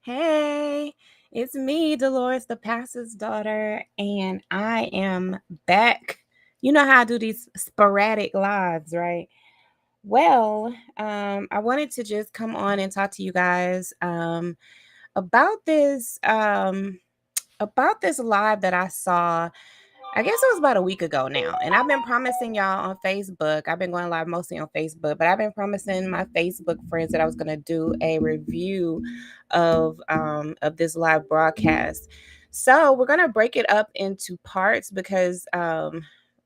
Hey, it's me, Delores, the pastor's daughter, and I am back. You know how I do these sporadic lives, right? I wanted to just come on and talk to you guys about this live that I saw. I guess it was about a week ago now. And I've been promising y'all on Facebook. I've been going live mostly on Facebook, but I've been promising my Facebook friends that I was gonna do a review of this live broadcast. So we're gonna break it up into parts because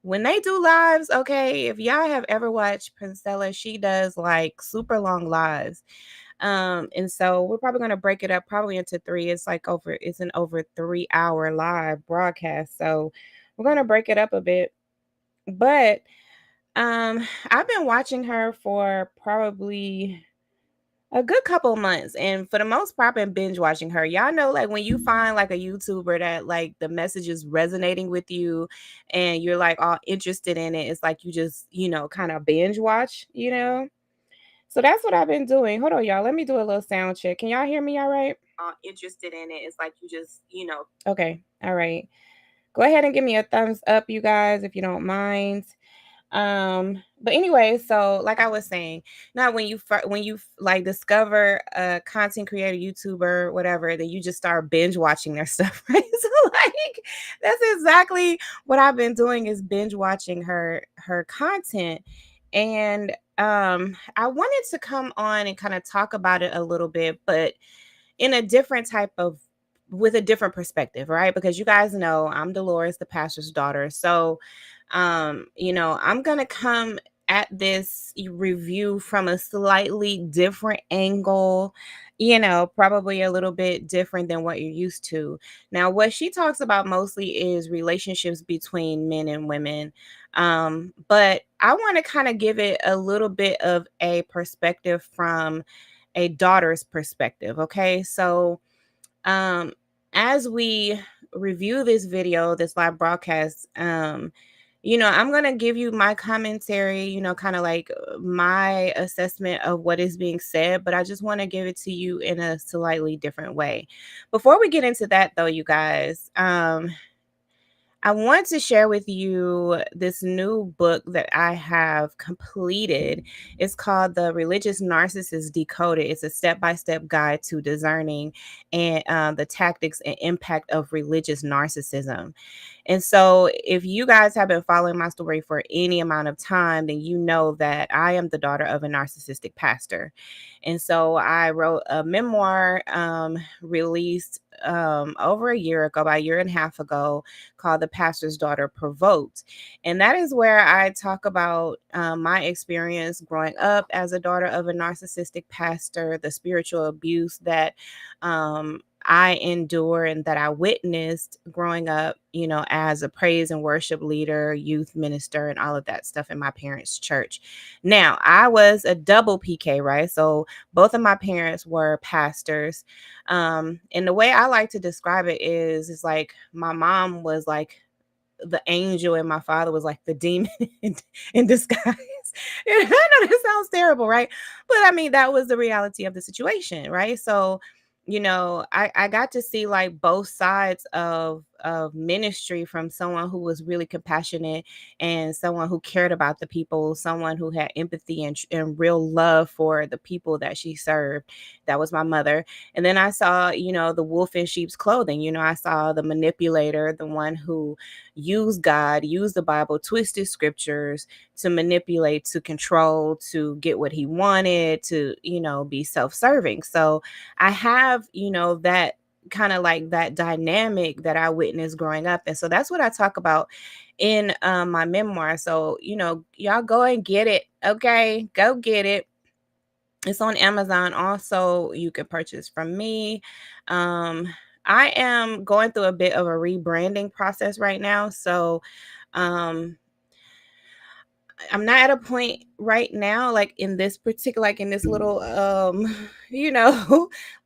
when they do lives, okay, if y'all have ever watched Princella, she does like super long lives. And so we're probably gonna break it up probably into three. It's an over 3 hour live broadcast. So we're gonna break it up a bit. But I've been watching her for probably a good couple months, and for the most part, I've been binge watching her. Y'all know, like when you find like a YouTuber that like the message is resonating with you, and you're like all interested in it. It's like you just kind of binge watch. So that's what I've been doing. Hold on, y'all. Let me do a little sound check. Can y'all hear me all right? Interested in it. It's like you just. Okay. All right. Go ahead and give me a thumbs up, you guys, if you don't mind. But anyway, so like I was saying, now when you like discover a content creator, YouTuber, whatever, then you just start binge watching their stuff, right? So like that's exactly what I've been doing is binge watching her content. And I wanted to come on and kind of talk about it a little bit, but in a different type of with a different perspective, right? Because you guys know I'm Delores, the pastor's daughter. So I'm gonna come at this review from a slightly different angle, probably a little bit different than what you're used to. Now, what she talks about mostly is relationships between men and women. But I want to kind of give it a little bit of a perspective from a daughter's perspective. Okay. So, um, as we review this video, this live broadcast, I'm going to give you my commentary, kind of like my assessment of what is being said, but I just want to give it to you in a slightly different way. Before we get into that, though, you guys, I want to share with you this new book that I have completed. It's called The Religious Narcissist Decoded. It's a step-by-step guide to discerning and the tactics and impact of religious narcissism. And so, if you guys have been following my story for any amount of time, then you know that I am the daughter of a narcissistic pastor. And so, I wrote a memoir released over a year ago, about a year and a half ago, called The Pastor's Daughter Provoked. And that is where I talk about my experience growing up as a daughter of a narcissistic pastor, the spiritual abuse that I endure and that I witnessed growing up, as a praise and worship leader, youth minister, and all of that stuff in my parents' church. Now, I was a double PK, right? So both of my parents were pastors. And the way I like to describe it is like my mom was like the angel and my father was like the demon in disguise. And I know that sounds terrible, right? But I mean, that was the reality of the situation, right? So, I got to see like both sides of ministry from someone who was really compassionate and someone who cared about the people, someone who had empathy and real love for the people that she served. That was my mother. And then I saw, the wolf in sheep's clothing. I saw the manipulator, the one who used God, used the Bible, twisted scriptures to manipulate, to control, to get what he wanted, to, be self-serving. So I have, that kind of like that dynamic that I witnessed growing up. And so that's what I talk about in my memoir. So, y'all go and get it. Okay. Go get it. It's on Amazon. Also, you can purchase from me. Um, I am going through a bit of a rebranding process right now. So, um, I'm not at a point right now, like in this particular, like in this little,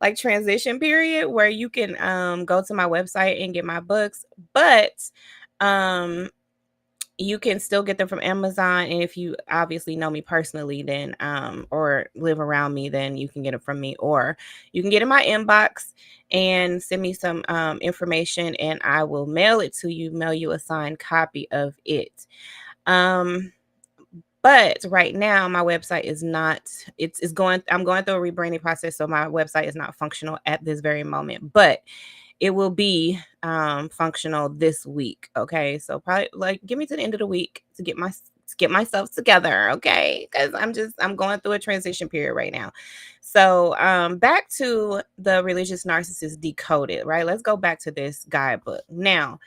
like transition period where you can go to my website and get my books. But um, You can still get them from Amazon, and if you obviously know me personally, then or live around me, then you can get them from me, or you can get in my inbox and send me some information, and I will mail it to you, mail you a signed copy of it. Um, but right now my website is not, it's going, I'm going through a rebranding process, so my website is not functional at this very moment, but it will be functional this week. Okay. So probably like give me to the end of the week to get myself together. Okay. Because I'm going through a transition period right now. So back to the religious narcissist decoded, right? Let's go back to this guidebook. Now,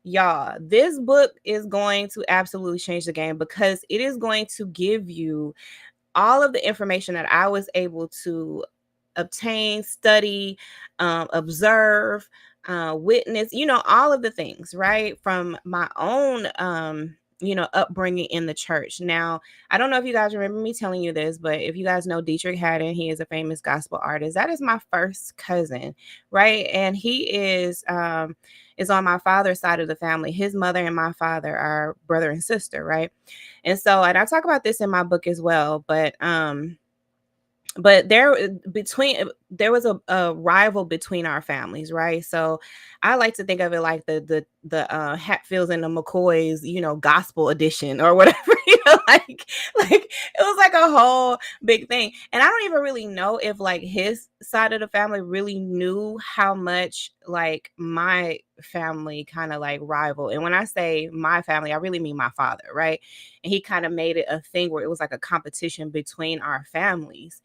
y'all, this book is going to absolutely change the game because it is going to give you all of the information that I was able to obtain, study, observe, witness, all of the things, right? From my own, upbringing in the church. Now, I don't know if you guys remember me telling you this, but if you guys know Dietrich Haddon, he is a famous gospel artist. That is my first cousin, right? And he is on my father's side of the family. His mother and my father are brother and sister, right? And so, and I talk about this in my book as well, but there was a rival between our families, right? So I like to think of it like the Hatfields and the McCoys, gospel edition or whatever. Like it was like a whole big thing, and I don't even really know if like his side of the family really knew how much like my family kind of like rival. And when I say my family, I really mean my father, right? And he kind of made it a thing where it was like a competition between our families.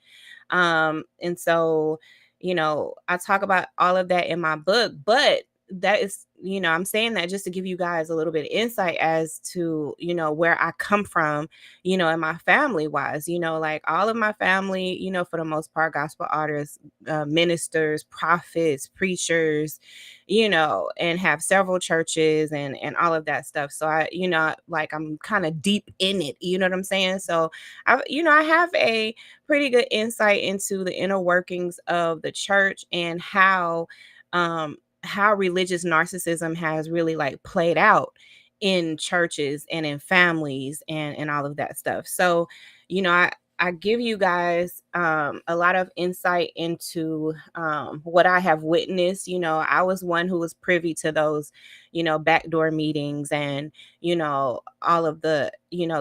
And so, I talk about all of that in my book, but that is, I'm saying that just to give you guys a little bit of insight as to, where I come from, and my family wise, like all of my family, for the most part, gospel artists, ministers, prophets, preachers, and have several churches and all of that stuff. So like I'm kind of deep in it, you know what I'm saying? So I have a pretty good insight into the inner workings of the church and how religious narcissism has really like played out in churches and in families and all of that stuff. So, I give you guys a lot of insight into what I have witnessed. I was one who was privy to those, backdoor meetings and, all of the,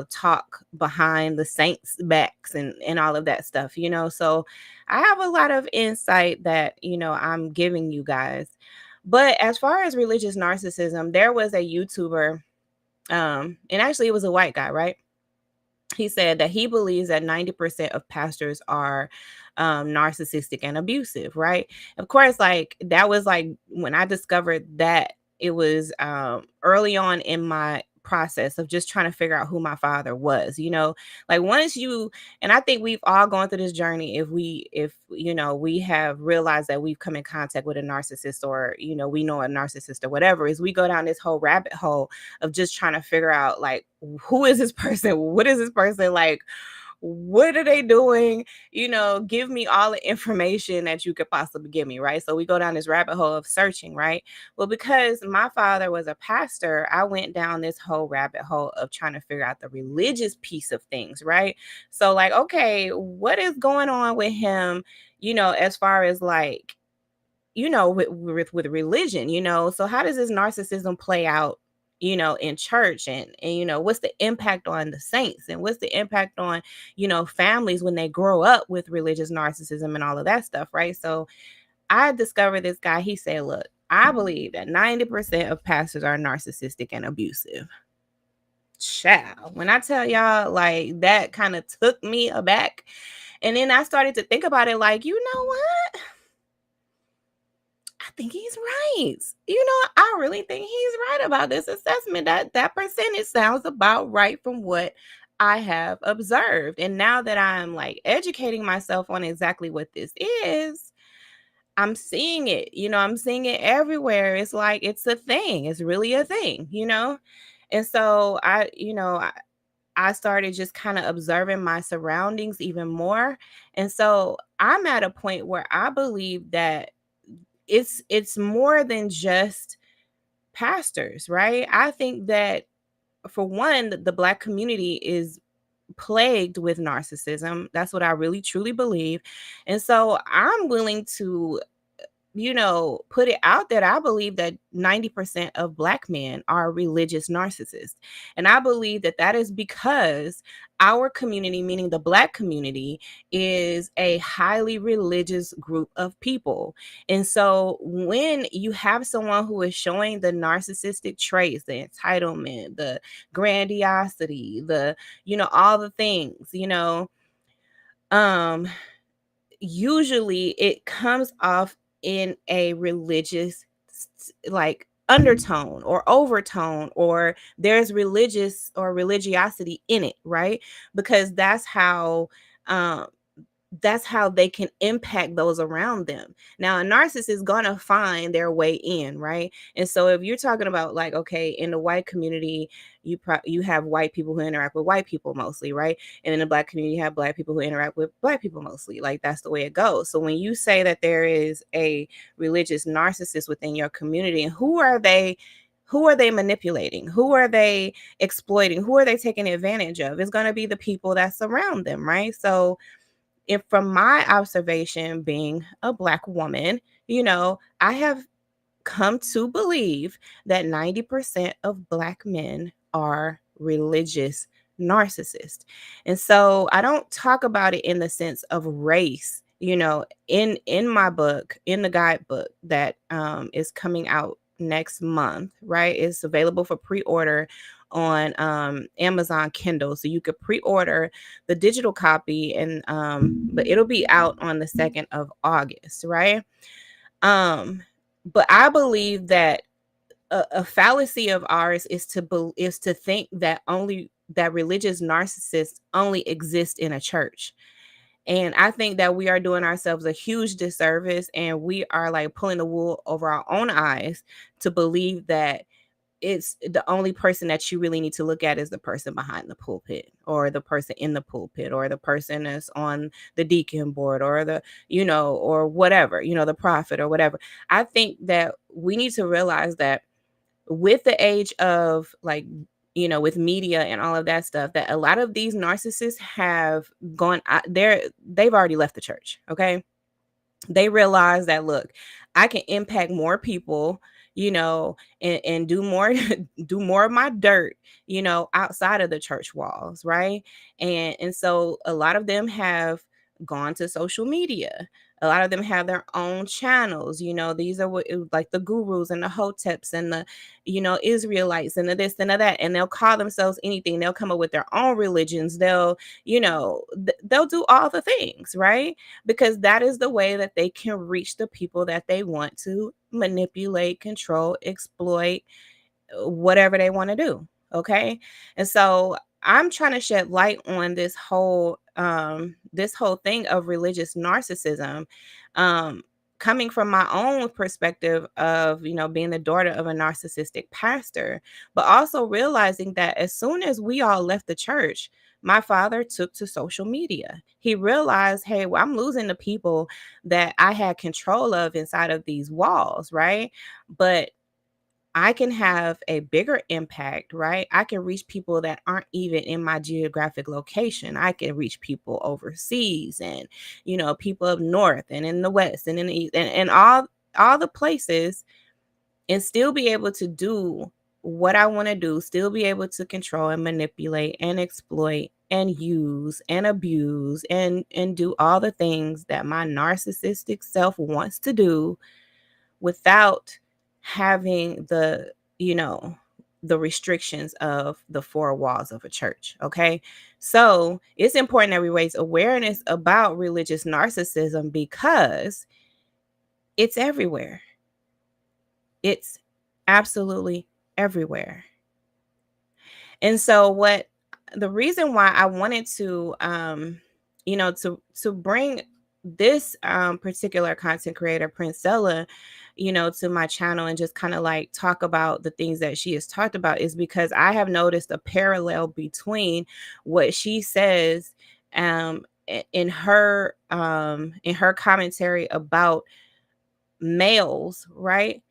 talk behind the saints' backs and all of that stuff, So I have a lot of insight that, I'm giving you guys. But as far as religious narcissism, there was a YouTuber, and actually it was a white guy, right? He said that he believes that 90% of pastors are narcissistic and abusive, right? Of course, like that was like when I discovered that it was early on in my process of just trying to figure out who my father was, like once you, and I think we've all gone through this journey if we have realized that we've come in contact with a narcissist or we know a narcissist or whatever, is we go down this whole rabbit hole of just trying to figure out like who is this person, what is this person like, what are they doing, give me all the information that you could possibly give me, right? So we go down this rabbit hole of searching, right? Well, because my father was a pastor, I went down this whole rabbit hole of trying to figure out the religious piece of things, right? So like, okay, what is going on with him, as far as like, with religion, so how does this narcissism play out, in church, and what's the impact on the saints, and what's the impact on, families when they grow up with religious narcissism and all of that stuff, right? So I discovered this guy. He said, look, I believe that 90% of pastors are narcissistic and abusive. Child, when I tell y'all, like that kind of took me aback. And then I started to think about it like, you know what? I think he's right. I really think he's right about this assessment. That percentage sounds about right from what I have observed. And now that I'm like educating myself on exactly what this is, I'm seeing it. I'm seeing it everywhere. It's like it's a thing. It's really a thing. And so I started just kind of observing my surroundings even more. And so I'm at a point where I believe that it's more than just pastors, right? I think that for one, the Black community is plagued with narcissism. That's what I really truly believe. And so I'm willing to, put it out that I believe that 90% of Black men are religious narcissists. And I believe that that is because our community, meaning the Black community, is a highly religious group of people. And so when you have someone who is showing the narcissistic traits, the entitlement, the grandiosity, all the things, um, usually it comes off in a religious like undertone or overtone, or there's religious or religiosity in it, right? Because um that's how they can impact those around them. Now, a narcissist is gonna find their way in, right? And so, if you're talking about like, okay, in the white community, you have white people who interact with white people mostly, right? And in the Black community, you have Black people who interact with Black people mostly. Like that's the way it goes. So when you say that there is a religious narcissist within your community, who are they? Who are they manipulating? Who are they exploiting? Who are they taking advantage of? It's going to be the people that surround them, right? So if from my observation being a Black woman, I have come to believe that 90% of Black men are religious narcissists. And so I don't talk about it in the sense of race. In my book, in the guidebook that is coming out next month, right? It's available for pre-order on Amazon Kindle. So you could pre-order the digital copy, and but it'll be out on the 2nd of August, right? But I believe that a fallacy of ours is to think that only that religious narcissists only exist in a church. And I think that we are doing ourselves a huge disservice, and we are like pulling the wool over our own eyes to believe that it's the only person that you really need to look at is the person behind the pulpit, or the person in the pulpit, or the person that's on the deacon board, or or whatever, the prophet or whatever. I think that we need to realize that with the age of like, with media and all of that stuff, that a lot of these narcissists have gone out there. They've already left the church. Okay. They realize that, look, I can impact more people, and do more do more of my dirt, outside of the church walls, right? And so a lot of them have gone to social media. A lot of them have their own channels. These are like the gurus and the hoteps and the Israelites and the this and the that, and they'll call themselves anything. They'll come up with their own religions. They'll they'll do all the things, right? Because that is the way that they can reach the people that they want to manipulate, control, exploit, whatever they want to do. Okay. And so I'm trying to shed light on this whole thing of religious narcissism, um coming from my own perspective of being the daughter of a narcissistic pastor, but also realizing that as soon as we all left the church, my father took to social media. He realized, hey, well, I'm losing the people that I had control of inside of these walls, right? But I can have a bigger impact, right? I can reach people that aren't even in my geographic location. I can reach people overseas, and people up north and in the west and in the east, and all the places, and still be able to do what I want to do, still be able to control and manipulate and exploit and use and abuse and do all the things that my narcissistic self wants to do without having the restrictions of the four walls of a church. Okay. So it's important that we raise awareness about religious narcissism, because it's everywhere. It's absolutely everywhere. And so what the reason why I wanted to to bring this particular content creator, Princella, to my channel, and just kind of like talk about the things that she has talked about, is because I have noticed a parallel between what she says in her commentary about males, right?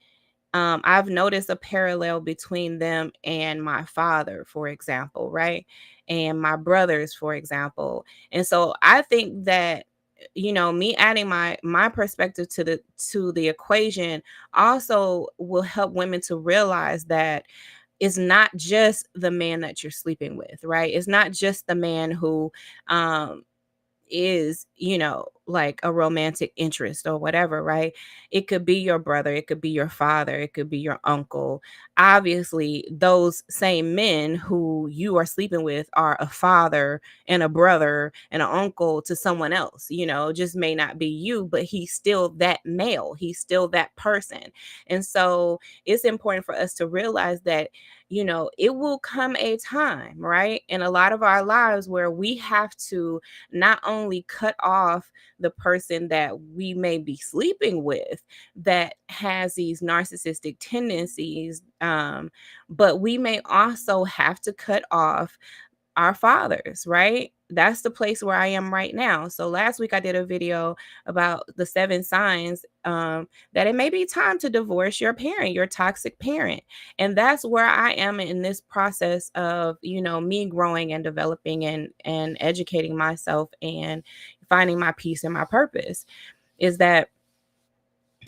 I've noticed a parallel between them and my father, for example, right? And my brothers, for example. And so I think that me adding my perspective to the equation also will help women to realize that it's not just the man that you're sleeping with, right? It's not just the man who um is, like a romantic interest or whatever, right? It could be your brother, it could be your father, it could be your uncle. Obviously, those same men who you are sleeping with are a father and a brother and an uncle to someone else, just may not be you, but he's still that male, he's still that person. And so it's important for us to realize that it will come a time, right, in a lot of our lives where we have to not only cut off the person that we may be sleeping with that has these narcissistic tendencies, but we may also have to cut off our fathers, right? That's the place where I am right now. So last week I did a video about the 7 signs that it may be time to divorce your parent, your toxic parent. And that's where I am in this process of, me growing and developing and educating myself and finding my peace and my purpose, is that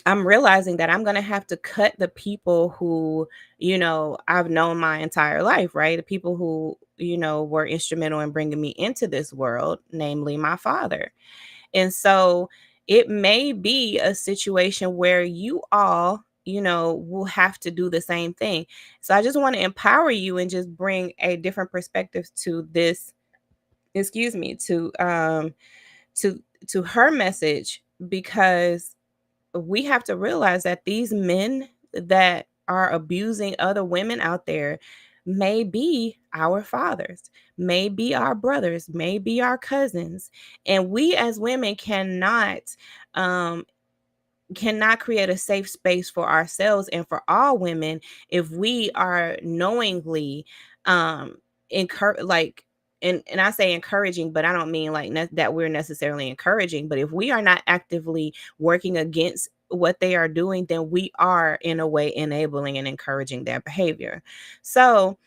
I'm realizing that I'm going to have to cut the people who, I've known my entire life, right? The people who, were instrumental in bringing me into this world, namely my father. And so it may be a situation where you all, will have to do the same thing. So I just want to empower you and just bring a different perspective to this, excuse me, to to her message, because we have to realize that these men that are abusing other women out there may be our fathers, may be our brothers, may be our cousins. And we as women um, cannot create a safe space for ourselves and for all women if we are knowingly encourage like and I say encouraging, but I don't mean like that we're necessarily encouraging, but if we are not actively working against what they are doing, then we are in a way enabling and encouraging their behavior. So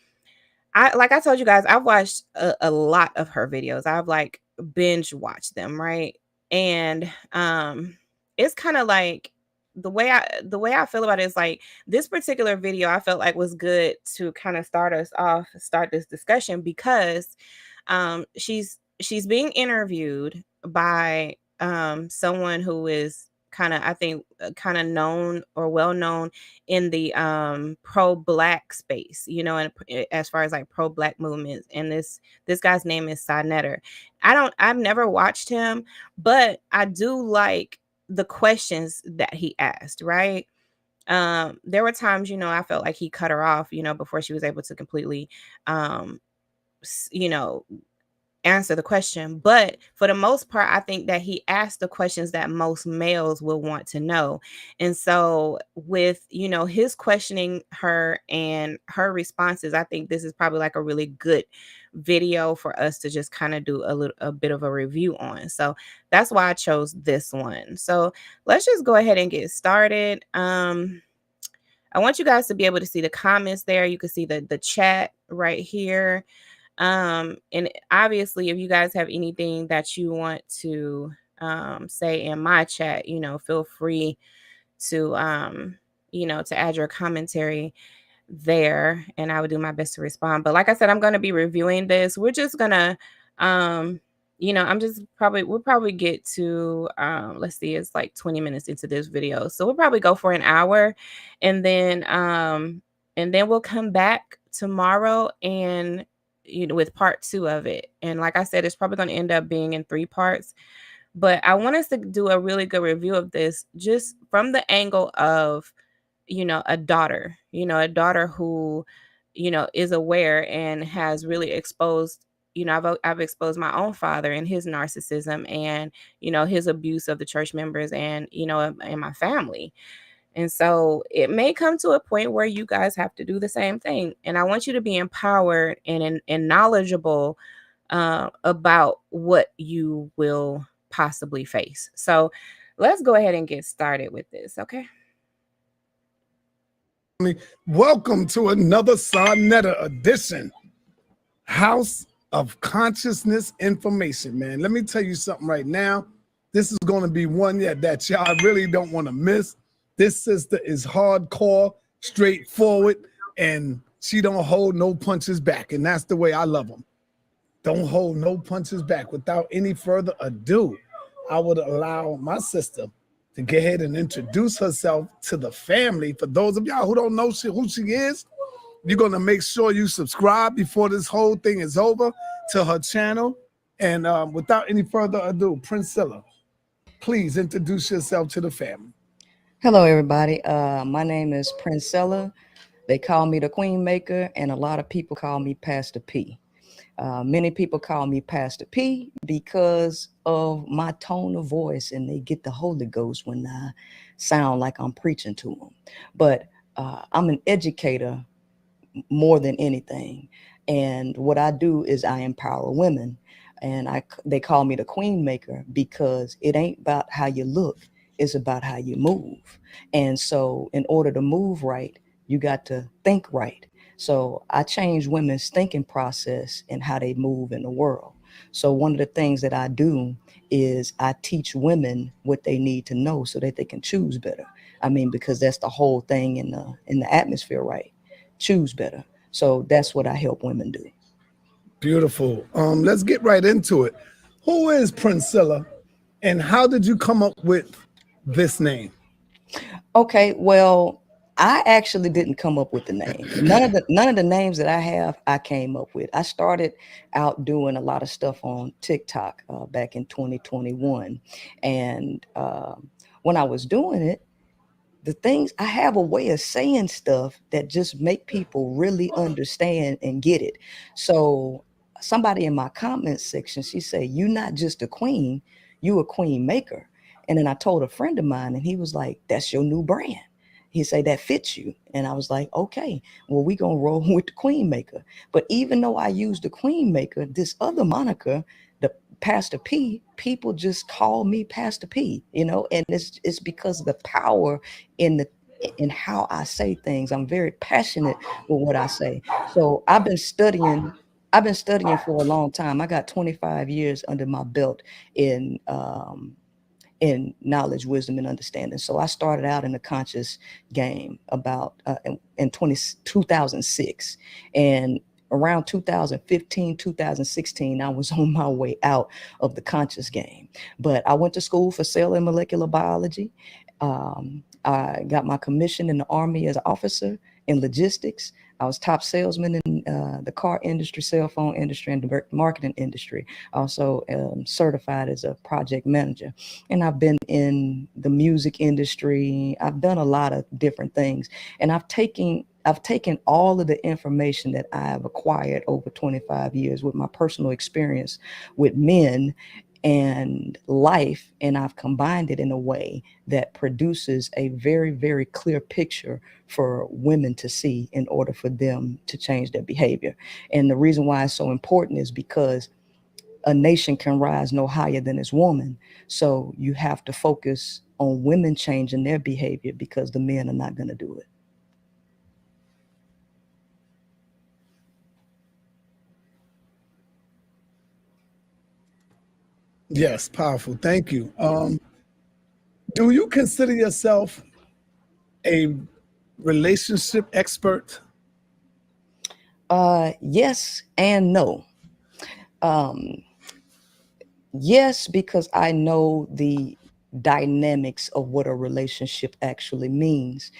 like I told you guys, I've watched a lot of her videos. I've like binge watched them, right? And it's kind of like the way I feel about it is like this particular video I felt like was good to kind of start this discussion, because she's being interviewed by someone who is kind of, I think, kind of known or well known in the pro black space, and as far as like pro black movements. And this guy's name is Sinetter. I've never watched him, but I do like the questions that he asked, right? There were times, I felt like he cut her off, before she was able to completely um s- you know answer the question. But for the most part, I think that he asked the questions that most males will want to know. And so with, his questioning her and her responses, I think this is probably like a really good video for us to just kind of do a bit of a review on. So that's why I chose this one. So let's just go ahead and get started. I want you guys to be able to see the comments there. You can see the chat right here. And obviously, if you guys have anything that you want to say in my chat, feel free to to add your commentary there, and I would do my best to respond. But like I said, I'm going to be reviewing this. We're just going to I'm just probably we'll probably get to let's see, it's like 20 minutes into this video. So we'll probably go for an hour, and then we'll come back tomorrow and with part 2 of it. And like I said, it's probably going to end up being in 3 parts, but I want us to do a really good review of this just from the angle of a daughter who is aware and has really exposed. I've exposed my own father and his narcissism and his abuse of the church members and and my family. And so it may come to a point where you guys have to do the same thing. And I want you to be empowered and knowledgeable about what you will possibly face. So let's go ahead and get started with this. Okay. Welcome to another Sarnetta edition, House of Consciousness Information, man. Let me tell you something right now. This is going to be one that y'all really don't want to miss. This sister is hardcore, straightforward, and she don't hold no punches back, and that's the way I love them. Don't hold no punches back. Without any further ado, I would allow my sister to go ahead and introduce herself to the family. For those of y'all who don't know who she is, you're going to make sure you subscribe before this whole thing is over to her channel. And without any further ado, Princella, please introduce yourself to the family. Hello, everybody. My name is Princella. They call me the Queen Maker, and a lot of people call me Pastor P. Many people call me Pastor P because of my tone of voice, and they get the Holy Ghost when I sound like I'm preaching to them. But I'm an educator more than anything. And what I do is I empower women. And they call me the Queen Maker because it ain't about how you look, it's about how you move. And so in order to move right, you got to think right. So I change women's thinking process and how they move in the world. So one of the things that I do is I teach women what they need to know so that they can choose better. I mean, because that's the whole thing in the atmosphere, right? Choose better. So that's what I help women do. Beautiful. Let's get right into it. Who is Princella, and how did you come up with this name? Okay, well, I actually didn't come up with the name. None of the names that I have, I came up with. I started out doing a lot of stuff on TikTok back in 2021, and when I was doing it, the things I have a way of saying stuff that just make people really understand and get it. So somebody in my comment section, she said, "You not just a queen, you a queen maker." And then I told a friend of mine, and he was like, "That's your new brand." He said, "That fits you." And I was like, "Okay, well, we gonna roll with the queen maker." But even though I use the queen maker, this other moniker, the Pastor P, people just call me Pastor P, and it's because of the power in the in how I say things. I'm very passionate with what I say. So I've been studying for a long time. I got 25 years under my belt in knowledge, wisdom, and understanding. So I started out in the conscious game about in 2006, and around 2015, 2016, I was on my way out of the conscious game. But I went to school for cell and molecular biology. I got my commission in the Army as an officer in logistics. I was top salesman in the car industry, cell phone industry, and the marketing industry. Also certified as a project manager. And I've been in the music industry. I've done a lot of different things. And I've taken all of the information that I've acquired over 25 years with my personal experience with men and life, and I've combined it in a way that produces a very, very clear picture for women to see in order for them to change their behavior. And the reason why it's so important is because a nation can rise no higher than its woman. So you have to focus on women changing their behavior because the men are not going to do it. Yes, powerful. Thank you. Do you consider yourself a relationship expert? Yes and no. Um, yes, because I know the dynamics of what a relationship actually means.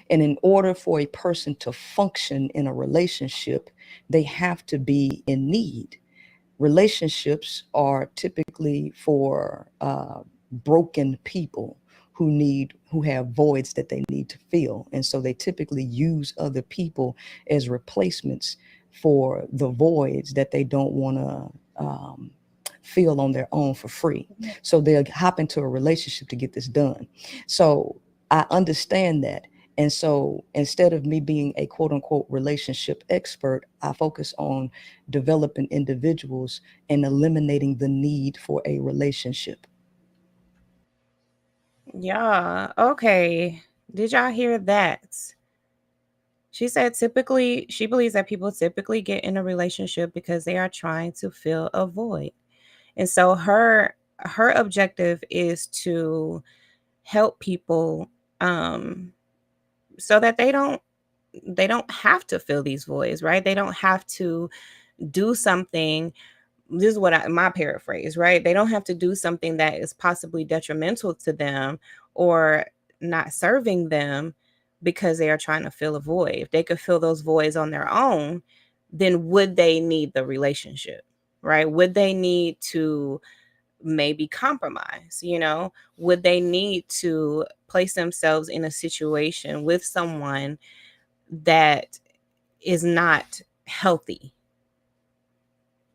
And in order for a person to function in a relationship, they have to be in need. Relationships are typically for broken people who have voids that they need to fill, and so they typically use other people as replacements for the voids that they don't want to fill on their own for free. So they'll hop into a relationship to get this done. So I understand that. And so instead of me being a quote unquote relationship expert, I focus on developing individuals and eliminating the need for a relationship. Yeah. Okay. Did y'all hear that? She said typically, she believes that people typically get in a relationship because they are trying to fill a void. And so her objective is to help people so that they don't have to fill these voids, right? They don't have to do something. This is what my paraphrase, right? They don't have to do something that is possibly detrimental to them or not serving them because they are trying to fill a void. If they could fill those voids on their own, then would they need the relationship, right? Would they need to maybe compromise? Would they need to place themselves in a situation with someone that is not healthy?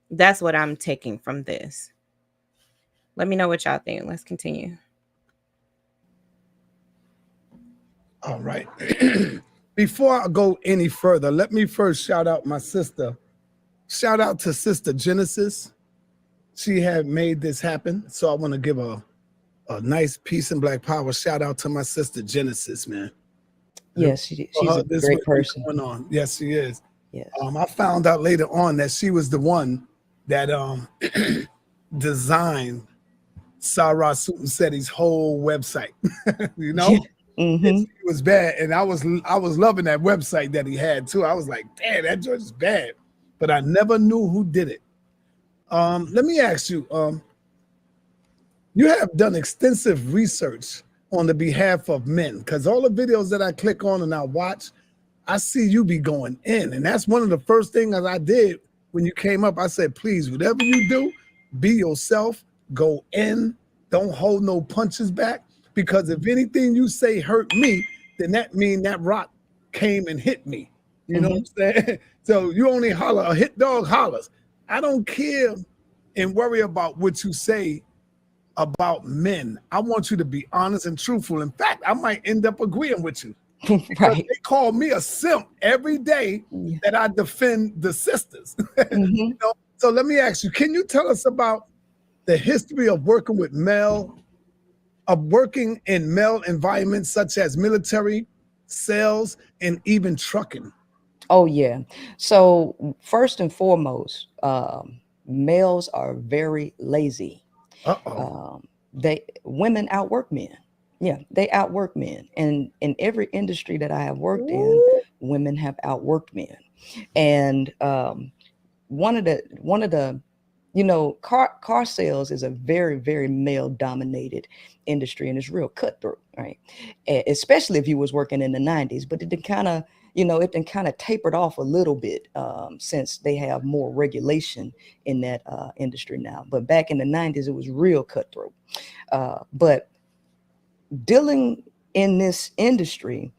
That's what I'm taking from this. Let me know what y'all think. Let's continue. All right. Before I go any further, let me first shout out my sister. Shout out to Sister Genesis. She had made this happen. So I want to give a nice peace and black power shout out to my sister Genesis, man. Yes, she's a great person. Going on. Yes, she is. Yes. I found out later on that she was the one that designed Sarah Suttonsetti's whole website. You know? Mm-hmm. It was bad, and I was loving that website that he had too. I was like, damn, that joint is bad, but I never knew who did it. Let me ask you, you have done extensive research on the behalf of men, because all the videos that I click on and I watch, I see you be going in, and that's one of the first things I did when you came up. I said, please, whatever you do, be yourself, go in, don't hold no punches back. Because if anything you say hurt me, then that means that rock came and hit me. You know what I'm saying? So you only holler, a hit dog hollers. I don't care and worry about what you say about men. I want you to be honest and truthful. In fact, I might end up agreeing with you. Because they call me a simp every day that I defend the sisters. You know? So let me ask you, can you tell us about the history of working in male environments such as military, sales, and even trucking? Oh yeah. So first and foremost, males are very lazy. Women outwork men. Yeah, they outwork men. And in every industry that I have worked in, women have outworked men. And one of the car sales is a very, very male dominated industry, and it's real cutthroat, right? Especially if you was working in the 90s, but it kind of tapered off a little bit since they have more regulation in that industry now. But back in the 90s, it was real cutthroat. But dealing in this industry,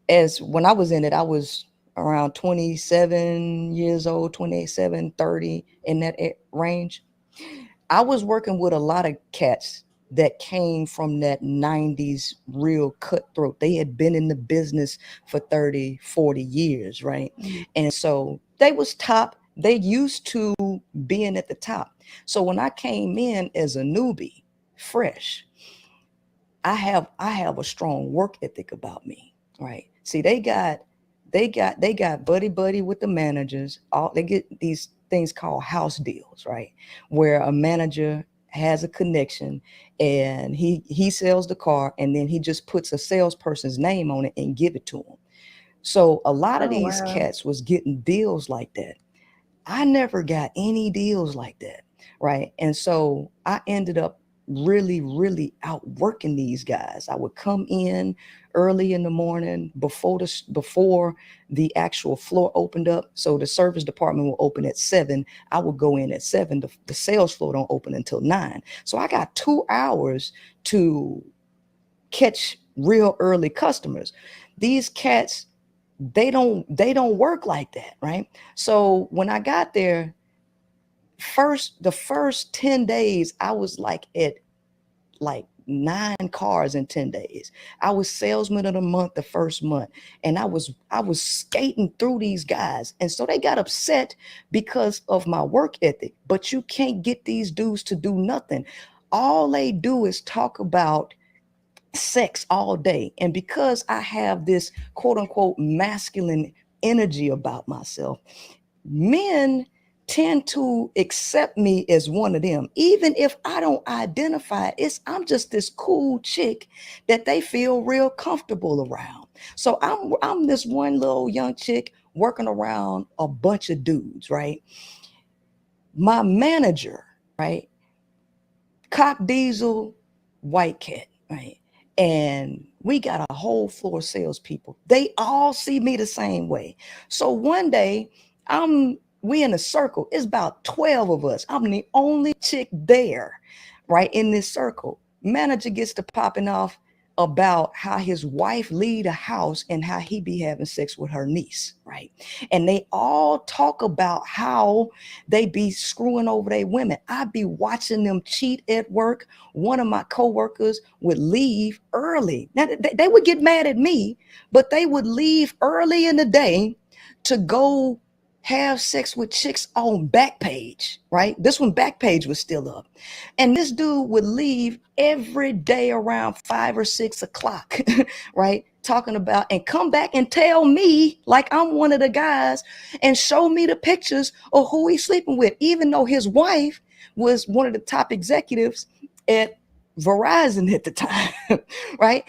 as when I was in it, I was around 27 years old, 27, 30, in that range. I was working with a lot of cats that came from that 90s real cutthroat. They had been in the business for 30, 40 years, right? And so they was top. They used to being at the top. So when I came in as a newbie, fresh, I have a strong work ethic about me, right? See, they got buddy with the managers. They get these things called house deals, right? Where a manager has a connection and he sells the car, and then he just puts a salesperson's name on it and give it to them. So a lot of these cats was getting deals like that. I never got any deals like that, right? And so I ended up really, really outworking these guys. I would come in early in the morning before the actual floor opened up. So the service department will open at 7. I would go in at 7. The sales floor don't open until 9. So I got 2 hours to catch real early customers. These cats, they don't work like that, right? So when I got there, the first 10 days, I was like at 9 cars in 10 days. I was salesman of the month the first month, and I was skating through these guys. And so they got upset because of my work ethic. But you can't get these dudes to do nothing. All they do is talk about sex all day. And because I have this quote unquote masculine energy about myself, men tend to accept me as one of them, even if I don't identify it. I'm just this cool chick that they feel real comfortable around. So I'm this one little young chick working around a bunch of dudes, right? My manager, right? Cock Diesel, White Cat, right? And we got a whole floor of salespeople. They all see me the same way. So one day, we in a circle. It's about 12 of us. I'm the only chick there, right? In this circle. Manager gets to popping off about how his wife leave the house and how he be having sex with her niece, right? And they all talk about how they be screwing over their women. I be watching them cheat at work. One of my coworkers would leave early. Now they would get mad at me, but they would leave early in the day to go have sex with chicks on Backpage, right? This one Backpage was still up. And this dude would leave every day around 5 or 6 o'clock, right? Talking about and come back and tell me like I'm one of the guys and show me the pictures of who he's sleeping with, even though his wife was one of the top executives at Verizon at the time, right?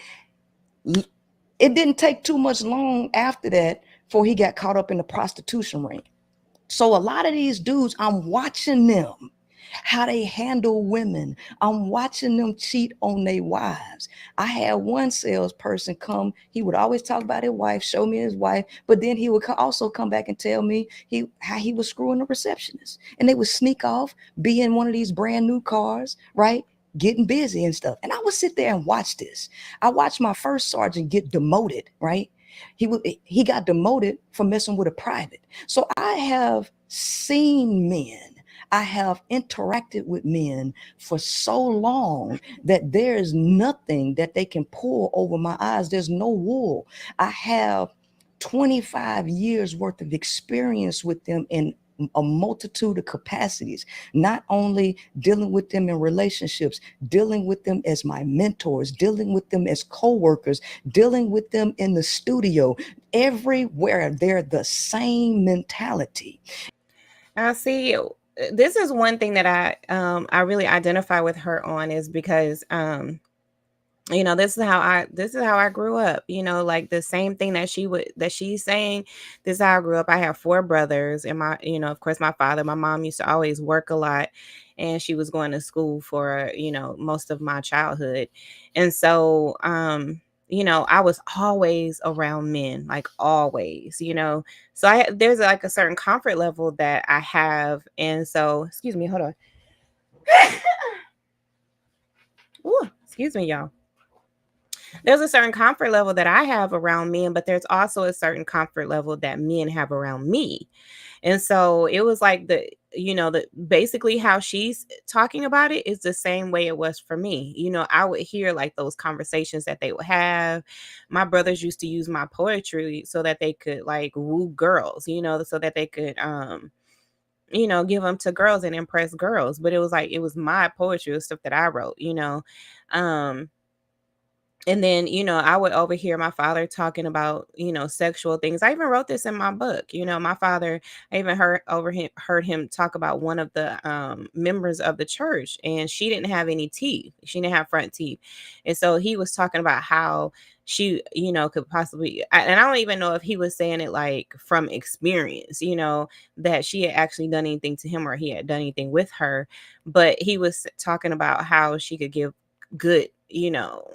It didn't take too much long after that before he got caught up in the prostitution ring. So a lot of these dudes, I'm watching them, how they handle women. I'm watching them cheat on their wives. I had one salesperson come, he would always talk about his wife, show me his wife, but then he would also come back and tell me how he was screwing the receptionist. And they would sneak off, be in one of these brand new cars, right? Getting busy and stuff. And I would sit there and watch this. I watched my first sergeant get demoted, right? He got demoted for messing with a private. So I have seen men, I have interacted with men for so long that there's nothing that they can pull over my eyes. There's no wool. I have 25 years worth of experience with them in a multitude of capacities, not only dealing with them in relationships, dealing with them as my mentors, dealing with them as co-workers, dealing with them in the studio. Everywhere they're the same mentality. I see. This is one thing that I really identify with her on, is because this is how I grew up, like the same thing that she's saying. This is how I grew up. I have 4 brothers, and of course my father, my mom used to always work a lot, and she was going to school for, most of my childhood. And so, I was always around men, like always, so there's like a certain comfort level that I have. And so, excuse me, hold on. Ooh, excuse me, y'all. There's a certain comfort level that I have around men, but there's also a certain comfort level that men have around me. And so it was like the basically how she's talking about it is the same way it was for me. I would hear like those conversations that they would have. My brothers used to use my poetry so that they could like woo girls, so that they could give them to girls and impress girls. But it was my poetry, it was stuff that I wrote. Um and then, I would overhear my father talking about, sexual things. I even wrote this in my book. My father, I even heard him talk about one of the members of the church, and she didn't have any teeth. She didn't have front teeth. And so he was talking about how she, could possibly, and I don't even know if he was saying it like from experience, that she had actually done anything to him or he had done anything with her. But he was talking about how she could give good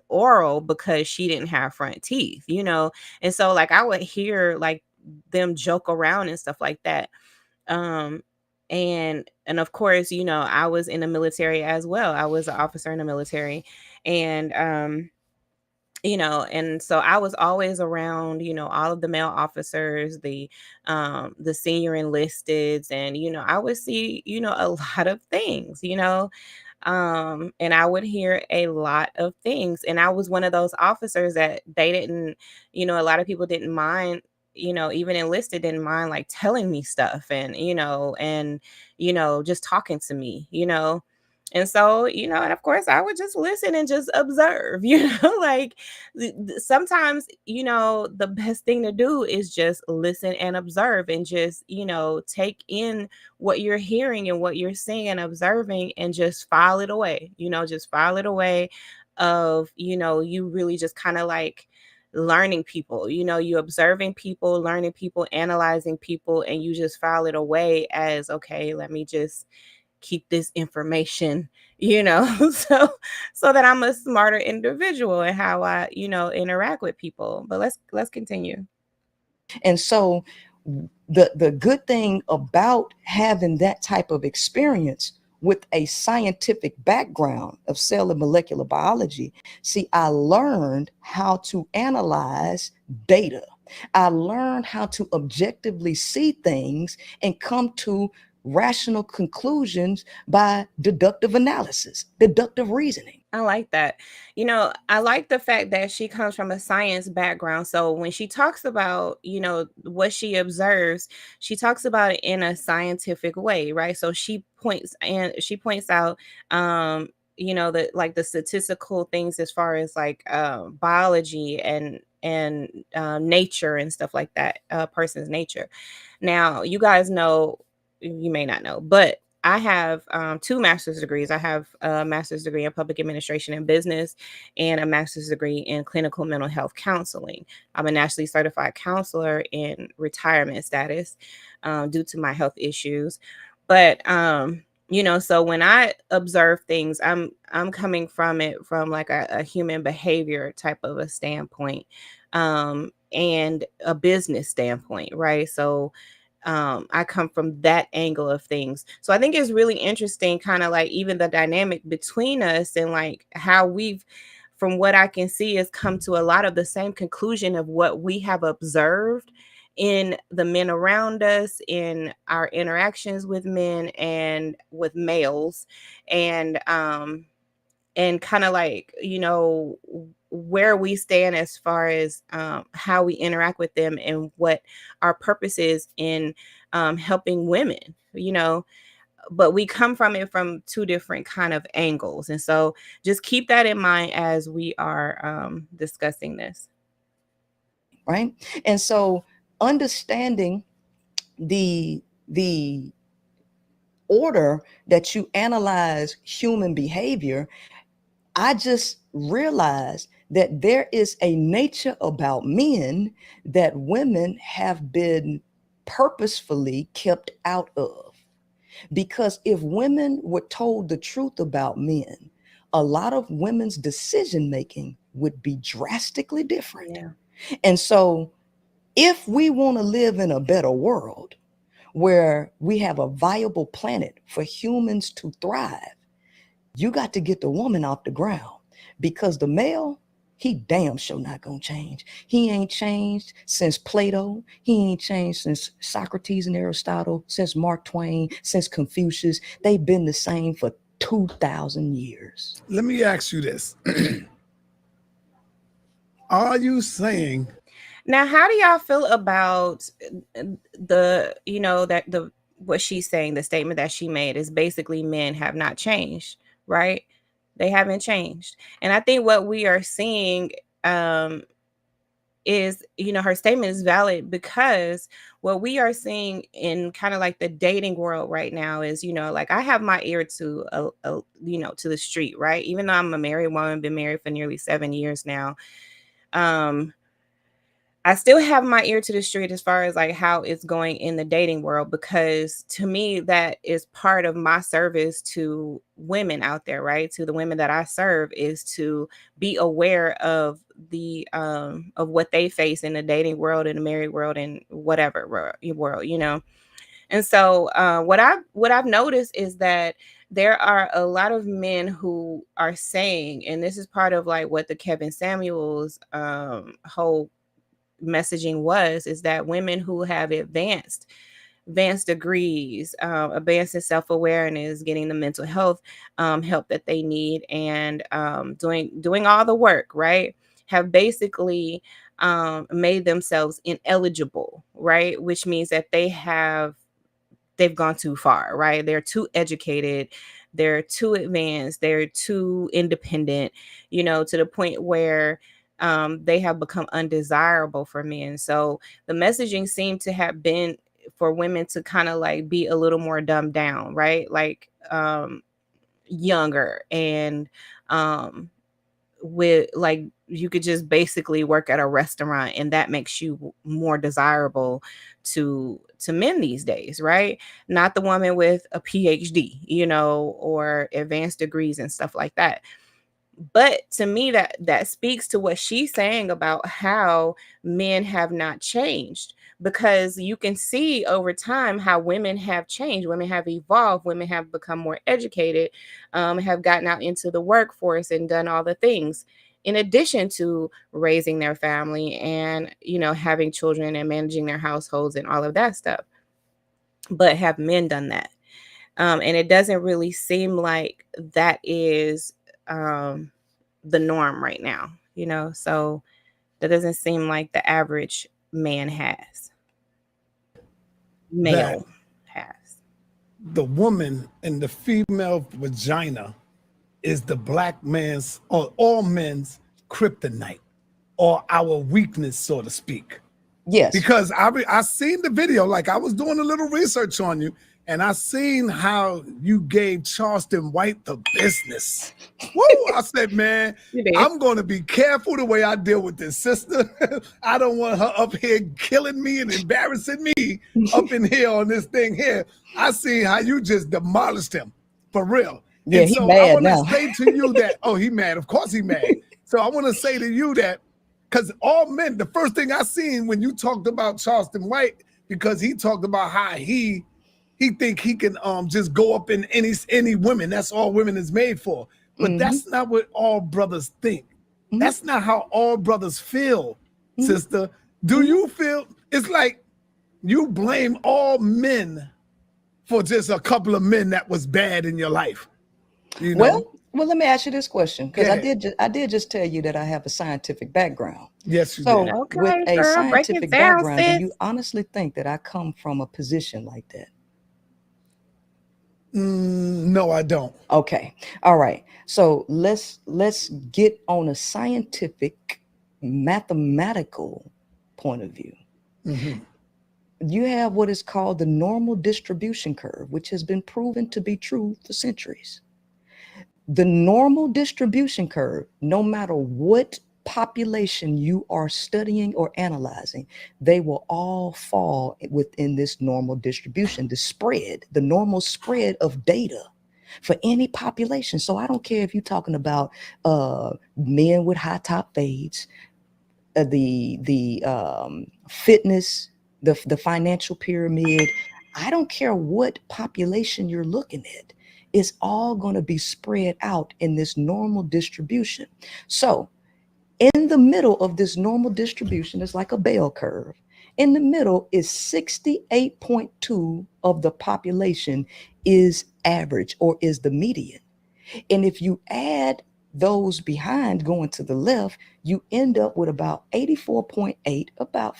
oral because she didn't have front teeth. And so like I would hear like them joke around and stuff like that. um and of course, I was in the military as well. I was an officer in the military. And and so I was always around, all of the male officers, the senior enlisteds, and I would see, a lot of things, and I would hear a lot of things. And I was one of those officers that they didn't, a lot of people didn't mind, even enlisted didn't mind like telling me stuff, and just talking to me. And so, and of course, I would just listen and just observe, like sometimes, the best thing to do is just listen and observe and just, take in what you're hearing and what you're seeing and observing and just file it away, just file it away of, you really just kind of like learning people, you observing people, learning people, analyzing people, and you just file it away as, okay, let me just keep this information, so that I'm a smarter individual in how I, interact with people. But let's continue. And so the good thing about having that type of experience with a scientific background of cell and molecular biology, see, I learned how to analyze data. I learned how to objectively see things and come to rational conclusions by deductive analysis, deductive reasoning. I like that. I like the fact that she comes from a science background. So when she talks about, what she observes, she talks about it in a scientific way, right? So she points out, the like the statistical things as far as like biology and nature and stuff like that, person's nature. Now, you guys know, you may not know, but I have two master's degrees. I have a master's degree in public administration and business and a master's degree in clinical mental health counseling. I'm a nationally certified counselor in retirement status due to my health issues. But so when I observe things, I'm coming from it from like a human behavior type of a standpoint, and a business standpoint, right? So I come from that angle of things. So I think it's really interesting, kind of like even the dynamic between us and like how we've, from what I can see, has come to a lot of the same conclusion of what we have observed in the men around us, in our interactions with men and with males, and kind of like, where we stand as far as how we interact with them and what our purpose is in helping women, but we come from it from two different kind of angles. And so just keep that in mind as we are discussing this. Right. And so understanding the order that you analyze human behavior, I just realized that there is a nature about men that women have been purposefully kept out of. Because if women were told the truth about men, a lot of women's decision making would be drastically different. Yeah. And so, if we want to live in a better world where we have a viable planet for humans to thrive, you got to get the woman off the ground, because the male, he damn sure not gonna change. He ain't changed since Plato. He ain't changed since Socrates and Aristotle, since Mark Twain, since Confucius. They've been the same for 2,000 years. Let me ask you this. Are you saying Now, how do y'all feel about the, that the what she's saying, the statement that she made is basically men have not changed, right? They haven't changed. And I think what we are seeing is, her statement is valid, because what we are seeing in kind of like the dating world right now is, like I have my ear to to the street, right? Even though I'm a married woman, been married for nearly 7 years now. I still have my ear to the street as far as like how it's going in the dating world, because to me, that is part of my service to women out there, right? To the women that I serve, is to be aware of the of what they face in the dating world, in the married world, and whatever world. And so what I've noticed is that there are a lot of men who are saying, and this is part of like what the Kevin Samuels whole messaging was, is that women who have advanced degrees, advanced in self-awareness, getting the mental health help that they need, and doing all the work, right, have basically made themselves ineligible, right, which means that they've gone too far, right? They're too educated. they're too advanced, they're too independent, you know, to the point where they have become undesirable for men. So the messaging seemed to have been for women to kind of like be a little more dumbed down, right? Like younger and um with like you could just basically work at a restaurant and that makes you more desirable to men these days, right? Not the woman with a PhD, you know, or advanced degrees and stuff like that. But to me, that speaks to what she's saying about how men have not changed, because you can see over time how women have changed, women have evolved, women have become more educated, have gotten out into the workforce and done all the things in addition to raising their family and, you know, having children and managing their households and all of that stuff. But have men done that? And it doesn't really seem like that is um the norm right now, you know? So that doesn't seem like the average man has, That male has. the woman in the female vagina is the black man's or all men's kryptonite or our weakness, so to speak. Yes. Because I seen the video, like I was doing a little research on you, and I seen how you gave Charleston White the business. Woo! I said, man, I'm going to be careful the way I deal with this sister. I don't want her up here killing me and embarrassing me up in here on this thing here. I see how you just demolished him for real. Yeah, and he so mad I want now. to say to you that, oh, he mad. Of course he mad. So I want to say to you that, because all men, the first thing I seen when you talked about Charleston White, because he talked about how he think he can just go up in any women. That's all women is made for. But that's not what all brothers think. That's not how all brothers feel, sister. Do you feel it's like you blame all men for just a couple of men that was bad in your life? You know? Well, let me ask you this question, because Go I ahead. did just tell you that I have a scientific background. Yes, you So did. with Okay, a girl, break it scientific down, background, do sis. you honestly think that I come from a position like that? No, I don't. Okay. All right. So let's get on a scientific, mathematical point of view. You have what is called the normal distribution curve, which has been proven to be true for centuries. The normal distribution curve, no matter what population you are studying or analyzing, they will all fall within this normal distribution, the spread, the normal spread of data for any population. So I don't care if you're talking about men with high top fades, the fitness, the financial pyramid. I don't care what population you're looking at. It's all going to be spread out in this normal distribution. So in the middle of this normal distribution is like a bell curve. In the middle is 68.2 of the population is average or is the median. And if you add those behind going to the left, you end up with about 84.8, about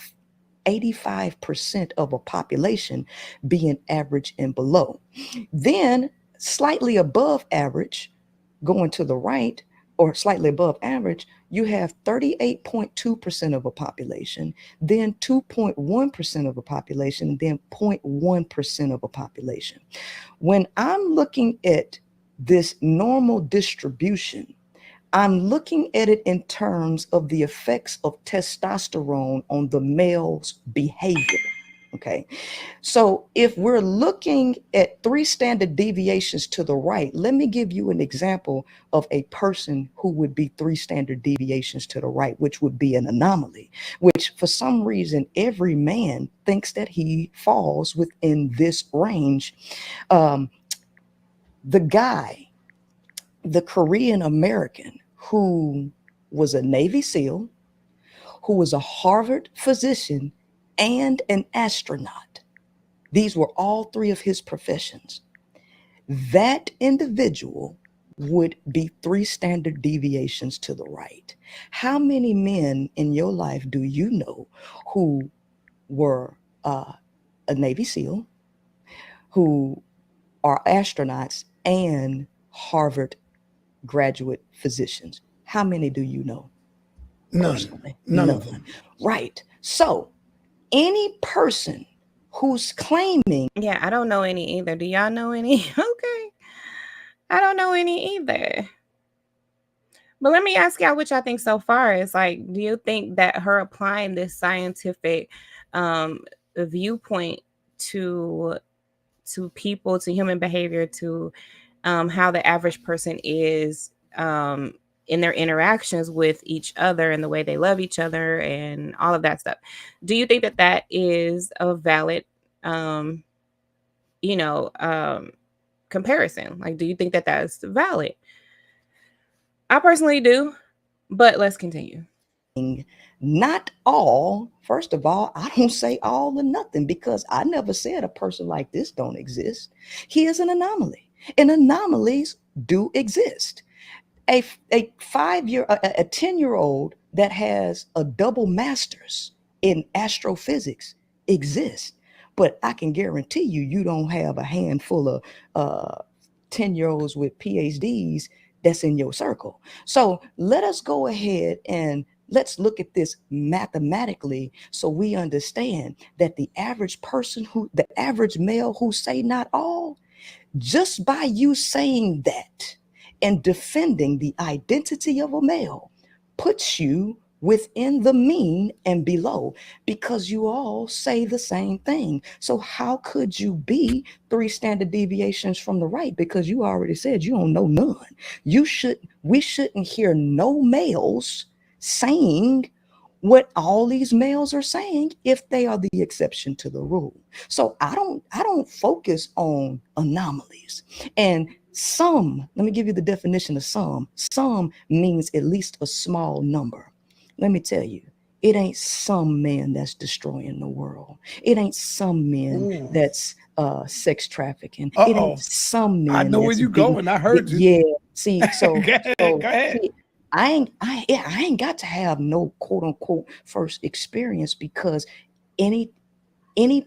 85% of a population being average and below. Then slightly above average, going to the right, or slightly above average, you have 38.2% of a population, then 2.1% of a population, and then 0.1% of a population. When I'm looking at this normal distribution, I'm looking at it in terms of the effects of testosterone on the male's behavior. Okay. So if we're looking at 3 standard deviations to the right, let me give you an example of a person who would be 3 standard deviations to the right, which would be an anomaly, which for some reason, every man thinks that he falls within this range. The guy, the Korean American who was a Navy SEAL, who was a Harvard physician and an astronaut. These were all 3 of his professions. That individual would be 3 standard deviations to the right. How many men in your life do you know who were a Navy SEAL, who are astronauts, and Harvard graduate physicians. How many do you know? Personally? None of them. Right. So any person who's claiming. Yeah, I don't know any either. Do y'all know any? Okay. I don't know any either. But let me ask y'all what y'all think so far. Is like, do you think that her applying this scientific viewpoint to people, to human behavior, to how the average person is in their interactions with each other and the way they love each other and all of that stuff, do you think that that is a valid you know, comparison? Like, do you think that that's valid? I personally do, but let's continue. Not all. First of all, I don't say all or nothing, because I never said a person like this don't exist. He is an anomaly, and anomalies do exist. A 10-year-old that has a double master's in astrophysics exists, but I can guarantee you, you don't have a handful of 10-year-olds with PhDs that's in your circle. So let us go ahead and let's look at this mathematically, so we understand that the average male who say not all, just by you saying that and defending the identity of a male, puts you within the mean and below, because you all say the same thing. So how could you be 3 standard deviations from the right? Because you already said you don't know none. We shouldn't hear no males saying what all these males are saying if they are the exception to the rule. So I don't focus on anomalies. And some, let me give you the definition of some. Some means at least a small number. Let me tell you, it ain't some man that's destroying the world. It ain't some men that's sex trafficking. It ain't some men. I know where you going. I heard you. Yeah. See, so go ahead. See, I ain't got to have no quote unquote first experience, because any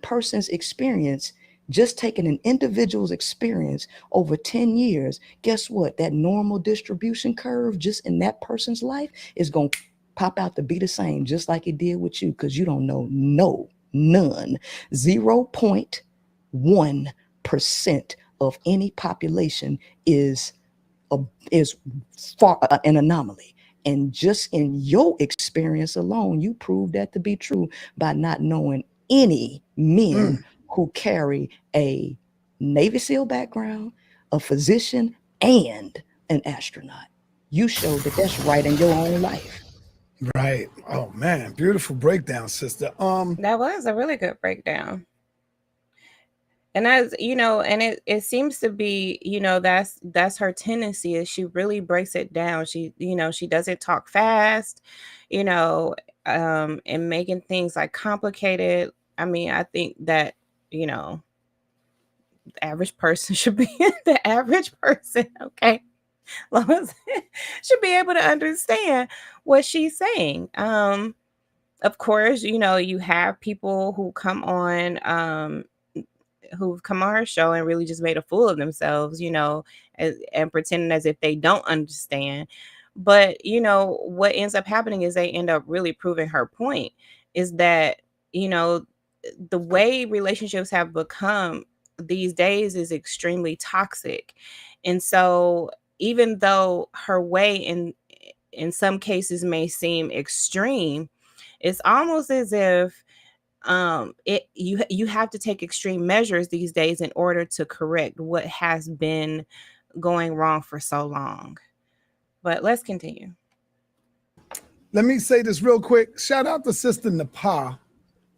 person's experience, just taking an individual's experience over 10 years, guess what? That normal distribution curve just in that person's life is going to pop out to be the same, just like it did with you, because you don't know none. 0.1% of any population is far an anomaly. And just in your experience alone, you proved that to be true by not knowing any men who carry a Navy SEAL background, a physician, and an astronaut. You showed that that's right in your own life. Right. Oh man, beautiful breakdown, sister. That was a really good breakdown. And as you know, and it seems to be, that's her tendency, is she really breaks it down. She doesn't talk fast, and making things like complicated. I mean, I think that, the average person should be the average person, okay? Should be able to understand what she's saying. Of course, you have people who've come on her show and really just made a fool of themselves, and pretending as if they don't understand. But, what ends up happening is they end up really proving her point, is that, the way relationships have become these days is extremely toxic. And so even though her way in some cases may seem extreme, it's almost as if you have to take extreme measures these days in order to correct what has been going wrong for so long. But let's continue. Let me say this real quick. Shout out to Sister Nepal.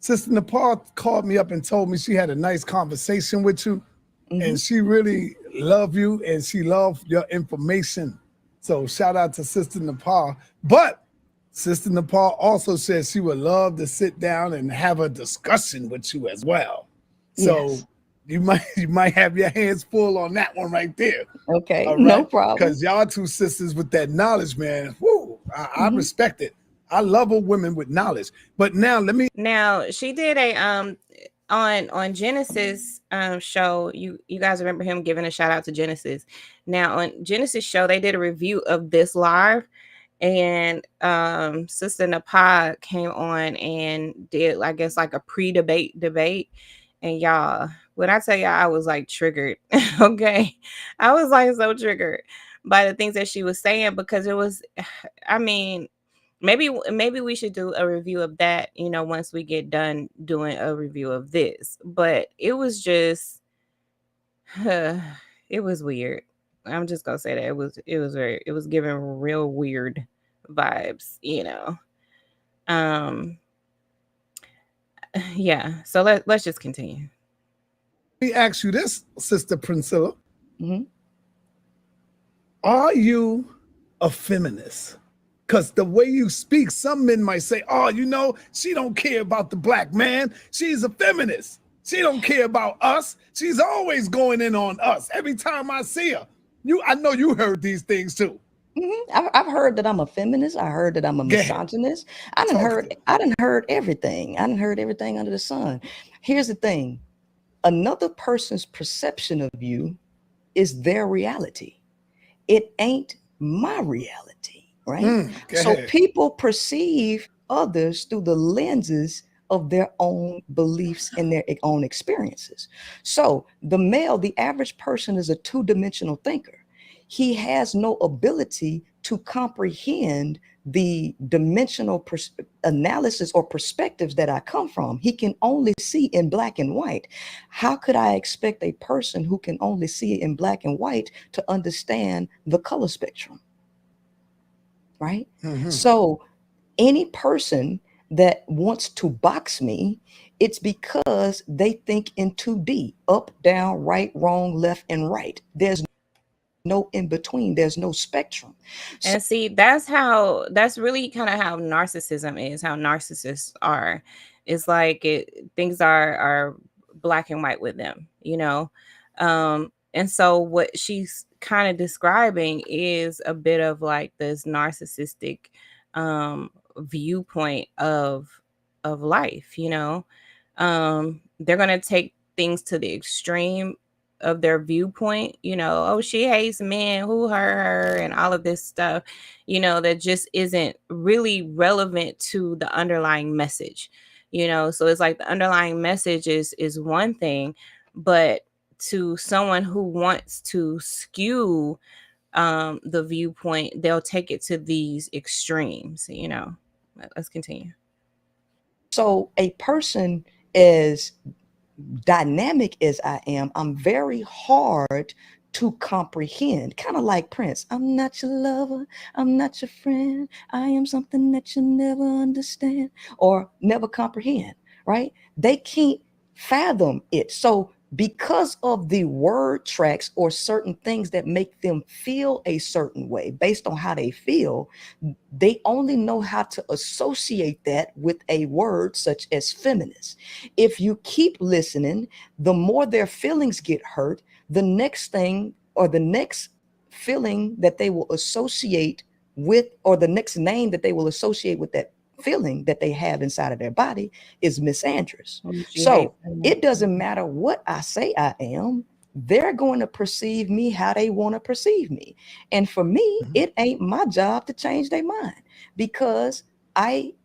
Sister Nepal called me up and told me she had a nice conversation with you, and she really loved you and she loved your information. So shout out to Sister Nepal. But Sister Nepal also said she would love to sit down and have a discussion with you as well. So you might have your hands full on that one right there. Okay, right? No problem. Because y'all two sisters with that knowledge, man. Woo, I respect it. I love a woman with knowledge. But now she did a on Genesis show, you guys remember him giving a shout out to Genesis. Now on Genesis show, they did a review of this live, and Sister Napa came on and did, I guess, like a debate. And y'all, when I tell y'all, I was like triggered. Okay, I was like so triggered by the things that she was saying, because it was, I mean, maybe we should do a review of that, once we get done doing a review of this. But it was just it was weird. I'm just gonna say that it was giving real weird vibes. Um yeah, so let's just continue. Let me ask you this, Sister Princella. Mm-hmm. Are you a feminist? Because the way you speak, some men might say, oh, she don't care about the black man. She's a feminist. She don't care about us. She's always going in on us. Every time I see her, I know you heard these things too. Mm-hmm. I've heard that I'm a feminist. I heard that I'm a misogynist. I done heard everything. I done heard everything under the sun. Here's the thing. Another person's perception of you is their reality. It ain't my reality, right? So people perceive others through the lenses of their own beliefs and their own experiences. So the average person is a two-dimensional thinker. He has no ability to comprehend the dimensional analysis or perspectives that I come from. He can only see in black and white. How could I expect a person who can only see it in black and white to understand the color spectrum? Right? Mm-hmm. So any person that wants to box me, it's because they think in 2D, up, down, right, wrong, left, and right. There's no in between. There's no spectrum. And see, that's really kind of how narcissism is, how narcissists are. It's like things are black and white with them, and so what she's kind of describing is a bit of like this narcissistic viewpoint of life. They're gonna take things to the extreme of their viewpoint, oh, she hates men, who her, and all of this stuff, that just isn't really relevant to the underlying message. So it's like the underlying message is one thing, but to someone who wants to skew the viewpoint, they'll take it to these extremes. Let's continue. So a person is dynamic as I am, I'm very hard to comprehend, kind of like Prince. I'm not your lover, I'm not your friend, I am something that you never understand or never comprehend, right? They can't fathom it. So because of the word tracks or certain things that make them feel a certain way based on how they feel, they only know how to associate that with a word such as feminist. If you keep listening, the more their feelings get hurt, the next thing or the next feeling that they will associate with, or the next name that they will associate with that feeling that they have inside of their body is misandrous. So it doesn't matter what I say I am, they're going to perceive me how they want to perceive me. And for me, it ain't my job to change their mind, because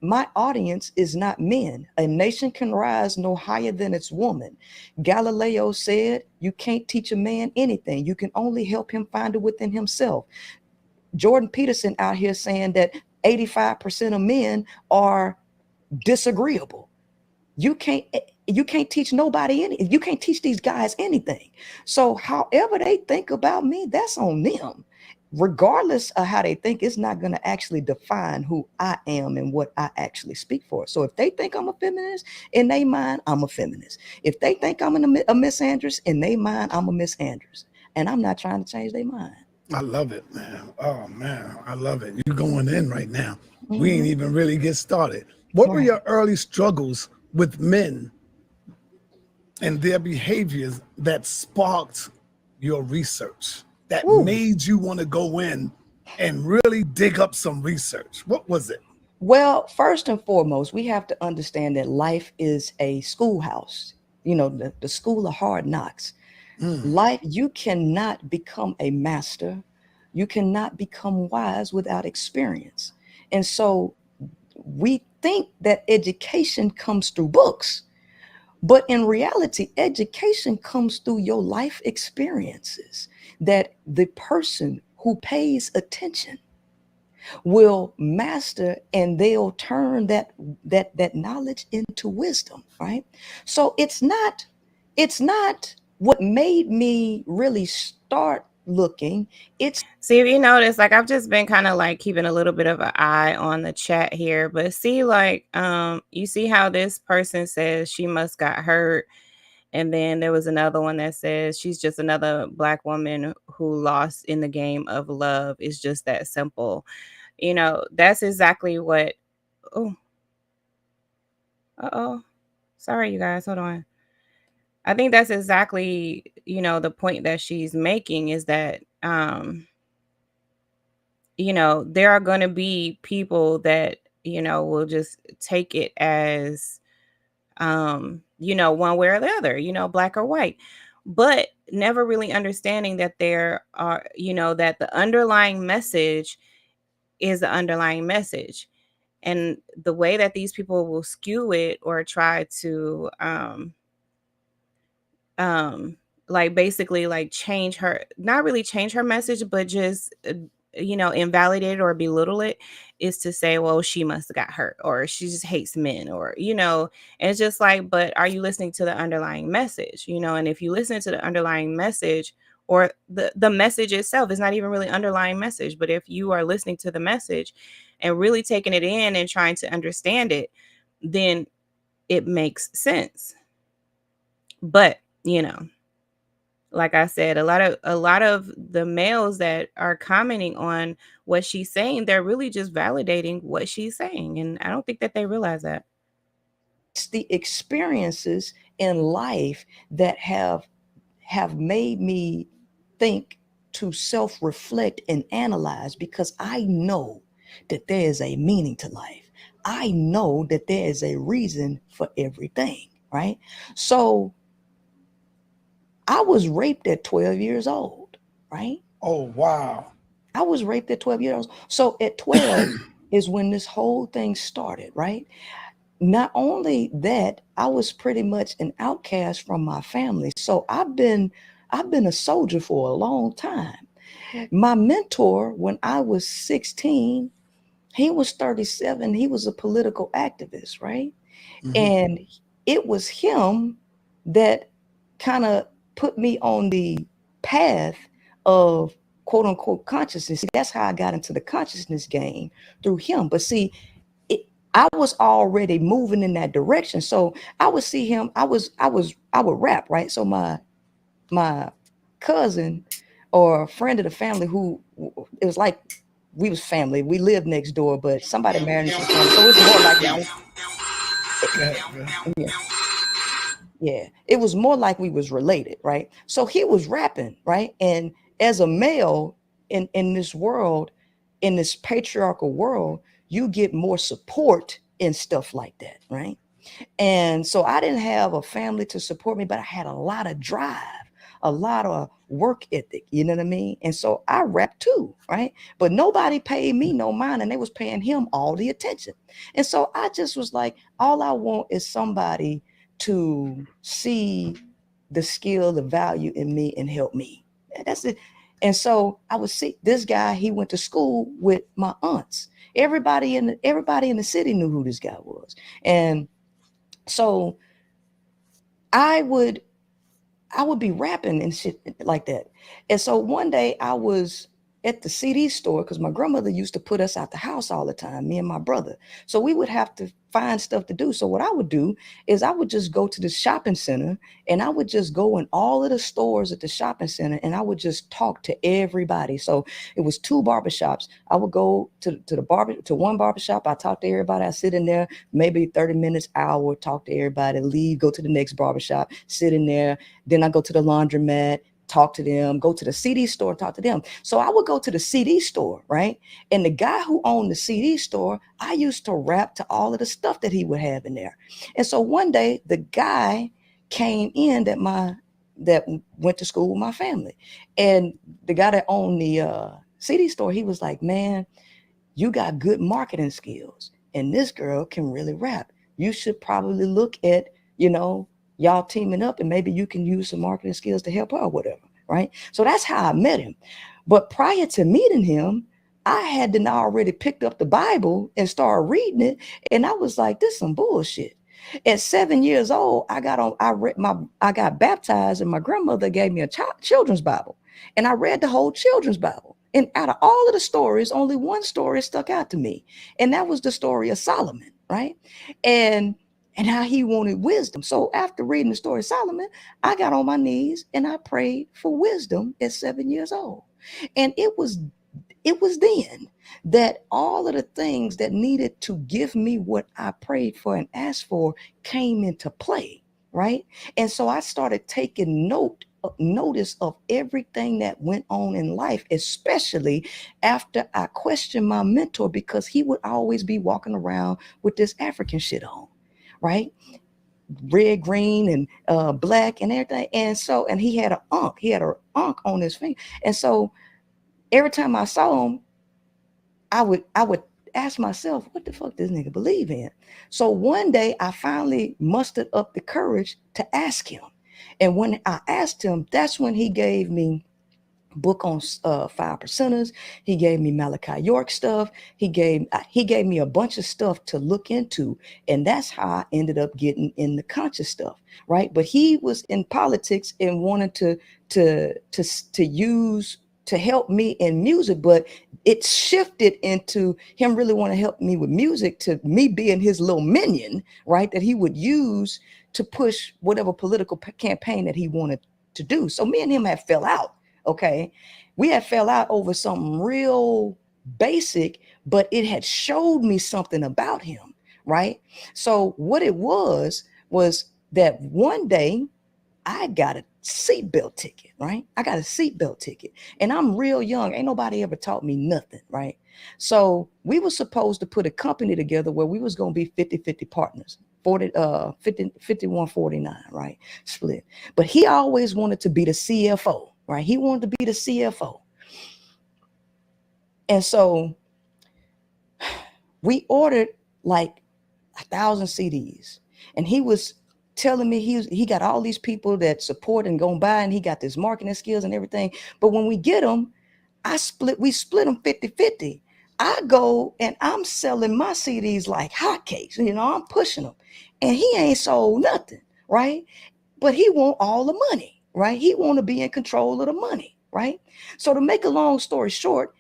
my audience is not men. A nation can rise no higher than its woman. Galileo said, you can't teach a man anything. You can only help him find it within himself. Jordan Peterson out here saying that 85% of men are disagreeable. You can't teach nobody anything. You can't teach these guys anything. So however they think about me, that's on them. Regardless of how they think, it's not going to actually define who I am and what I actually speak for. So if they think I'm a feminist, in their mind, I'm a feminist. If they think I'm a misandrous, in their mind, I'm a misandrous. And I'm not trying to change their mind. I love it, man. Oh, man, I love it. You're going in right now. Mm-hmm. We ain't even really get started. What were your early struggles with men and their behaviors that sparked your research, that made you want to go in and really dig up some research? What was it? Well, first and foremost, we have to understand that life is a schoolhouse. the school of hard knocks. Mm. Life, you cannot become a master. You cannot become wise without experience. And so we think that education comes through books, but in reality, education comes through your life experiences, that the person who pays attention will master, and they'll turn that knowledge into wisdom, right? So it's not what made me really start looking. It's See, if you notice, like I've just been kind of like keeping a little bit of an eye on the chat here, but see, like, you see how this person says she must got hurt, and then there was another one that says she's just another Black woman who lost in the game of love. It's just that simple. That's exactly what. Oh, uh-oh. Sorry, you guys. Hold on. I think that's exactly, the point that she's making is that, there are going to be people that, will just take it as, one way or the other, black or white, but never really understanding that there are, that the underlying message is the underlying message. And the way that these people will skew it or try to, um like basically like change her, not really change her message, but just invalidate or belittle it, is to say, well, she must have got hurt, or she just hates men, or and it's just like, but are you listening to the underlying message? And if you listen to the underlying message, or the message itself is not even really underlying message, but if you are listening to the message and really taking it in and trying to understand it, then it makes sense. But like I said, a lot of the males that are commenting on what she's saying, they're really just validating what she's saying, and I don't think that they realize that. it's the experiences in life that have made me think, to self-reflect and analyze, because I know that there is a meaning to life. I know that there is a reason for everything, right? So I was raped at 12 years old, right? Oh, wow. I was raped at 12 years old. So at 12 is when this whole thing started, right? Not only that, I was pretty much an outcast from my family. So I've been a soldier for a long time. My mentor, when I was 16, he was 37. He was a political activist, right? Mhm. And it was him that kind of put me on the path of quote unquote consciousness. See, that's how I got into the consciousness game, through him. But see, I was already moving in that direction. So I would see him. I would rap, right? So my cousin or a friend of the family, who, it was like we was family. We lived next door, but somebody married into the family. So it was more like yeah, yeah, it was more like we was related, right? So he was rapping, right? And as a male in this world, in this patriarchal world, you get more support and stuff like that, right? And so I didn't have a family to support me, but I had a lot of drive, a lot of work ethic, you know what I mean? And so I rapped too, right? But nobody paid me no mind, and they was paying him all the attention. And so I just was like, all I want is somebody to see the skill, the value in me, and help me. That's it. And so I would see this guy. He went to school with my aunts. Everybody in the city knew who this guy was. And so I would I would be rapping and shit like that. And so one day I was at the CD store, because my grandmother used to put us out the house all the time, me and my brother. So we would have to find stuff to do. So what I would do is I would just go to the shopping center, and I would just go in all of the stores at the shopping center, and I would just talk to everybody. So it was 2 barbershops. I would go to one barbershop. I talk to everybody. I sit in there maybe 30 minutes, hour, talk to everybody, leave, go to the next barbershop, sit in there. Then I go to the laundromat, talk to them, go to the CD store, talk to them. So I would go to the CD store, right? And the guy who owned the CD store, I used to rap to all of the stuff that he would have in there. And so one day the guy came in that went to school with my family. And the guy that owned the CD store, he was like, man, you got good marketing skills and this girl can really rap. You should probably look at, y'all teaming up and maybe you can use some marketing skills to help her or whatever. Right. So that's how I met him. But prior to meeting him, I had then already picked up the Bible and started reading it. And I was like, this is some bullshit. At 7 years old, I got baptized and my grandmother gave me a children's Bible. And I read the whole children's Bible. And out of all of the stories, only one story stuck out to me. And that was the story of Solomon, right? And how he wanted wisdom. So after reading the story of Solomon, I got on my knees and I prayed for wisdom at 7 years old. And it was then that all of the things that needed to give me what I prayed for and asked for came into play, right? And so I started taking notice of everything that went on in life, especially after I questioned my mentor, because he would always be walking around with this African shit on, right? Red, green, and black and everything. And he had an ankh on his finger. And so every time I saw him, I would ask myself, what the fuck this nigga believe in? So one day I finally mustered up the courage to ask him. And when I asked him, that's when he gave me book on 5%ers. He gave me Malachi York stuff. He gave me a bunch of stuff to look into. And that's how I ended up getting in the conscious stuff, right? But he was in politics and wanted to help me in music, but it shifted into him really want to help me with music, to me being his little minion, right? That he would use to push whatever political campaign that he wanted to do. So me and him had fell out. Okay. We had fell out over something real basic, but it had showed me something about him. Right. So what it was that one day I got a seatbelt ticket, right? I got a seatbelt ticket and I'm real young. Ain't nobody ever taught me nothing, right? So we were supposed to put a company together where we was going to be 50-50 partners, 51-49, right? Split. But he always wanted to be the CFO, right? He wanted to be the CFO. And so we ordered like 1,000 CDs and he was telling me he got all these people that support and go by and he got this marketing skills and everything. But when we get them, we split them 50-50. I go and I'm selling my CDs like hotcakes. I'm pushing them and he ain't sold nothing, right? But he want all the money, right? He want to be in control of the money, right? So to make a long story short,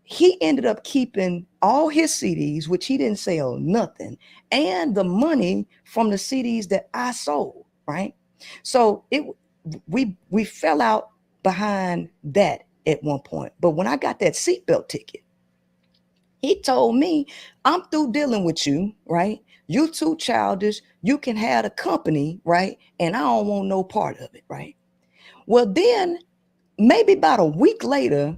he ended up keeping all his CDs, which he didn't sell nothing, and the money from the CDs that I sold, right? So we fell out behind that at one point. But when I got that seatbelt ticket, he told me, I'm through dealing with you, right? You too childish. You can have a company, right? And I don't want no part of it, right? Well, then maybe about a week later,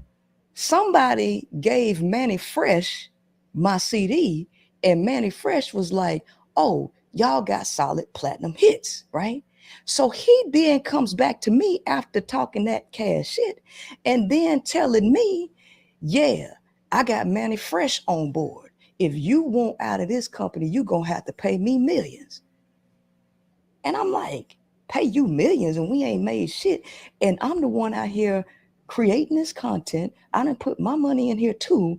somebody gave Manny Fresh my CD and Manny Fresh was like, oh, y'all got solid platinum hits, right? So he then comes back to me after talking that cash shit and then telling me, yeah, I got Manny Fresh on board. If you want out of this company, you're going to have to pay me millions. And I'm like, pay you millions and we ain't made shit. And I'm the one out here creating this content. I done put my money in here too.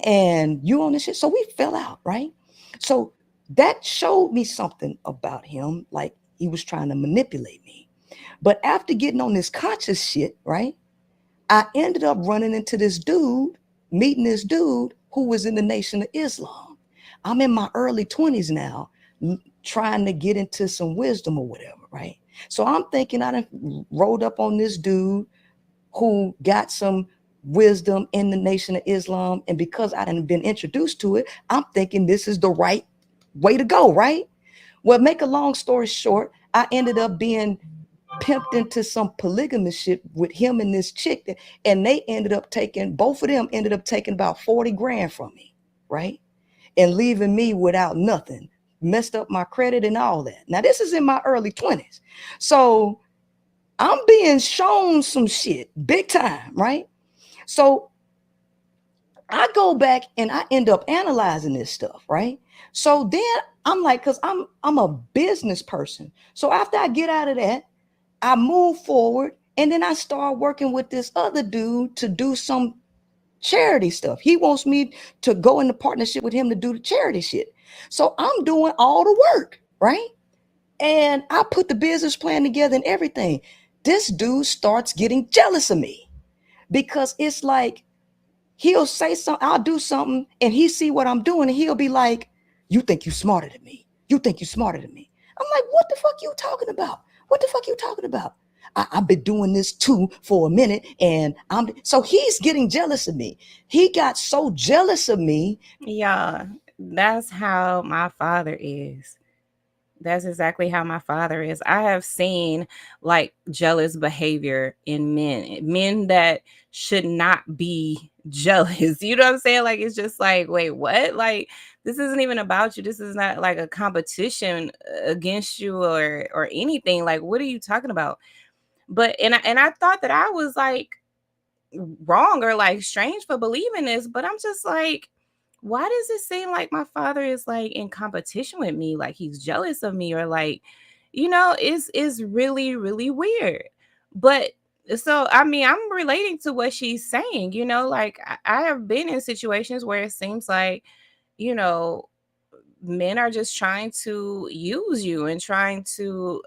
And you on this shit. So we fell out, right? So that showed me something about him. Like he was trying to manipulate me. But after getting on this conscious shit, right? I ended up running into this dude, meeting this dude who was in the Nation of Islam. I'm in my early 20s now, trying to get into some wisdom or whatever, right? So I'm thinking I done rolled up on this dude who got some wisdom in the Nation of Islam. And because I done been introduced to it, I'm thinking this is the right way to go, right? Well, make a long story short, I ended up being pimped into some polygamous shit with him and this chick, and both of them ended up taking about 40 grand from me, right? And leaving me without nothing messed up my credit and all that. Now, this is in my early 20s. So I'm being shown some shit big time, right? So I go back and I end up analyzing this stuff, right? So then I'm like, because I'm a business person. So after I get out of that, I move forward and then I start working with this other dude to do some charity stuff. He wants me to go into partnership with him to do the charity shit. So I'm doing all the work, right? And I put the business plan together and everything. This dude starts getting jealous of me because it's like, he'll say something, I'll do something, and he see what I'm doing, and he'll be like, you think you smarter than me. You think you smarter than me. I'm like, what the fuck you talking about? What the fuck you talking about? I've been doing this too for a minute, and so he's getting jealous of me. He got so jealous of me. Yeah, that's how my father is. That's exactly how my father is. I have seen like jealous behavior in men that should not be jealous. You know what I'm saying? Like, it's just like, wait, what? Like, this isn't even about you. This is not like a competition against you or anything. Like, what are you talking about? But and I thought that I was like wrong or like strange for believing this, but I'm just like, why does it seem like my father is like in competition with me, like he's jealous of me, or like, it's really really weird. But so I mean, I'm relating to what she's saying, like I have been in situations where it seems like, you know men are just trying to use you and trying to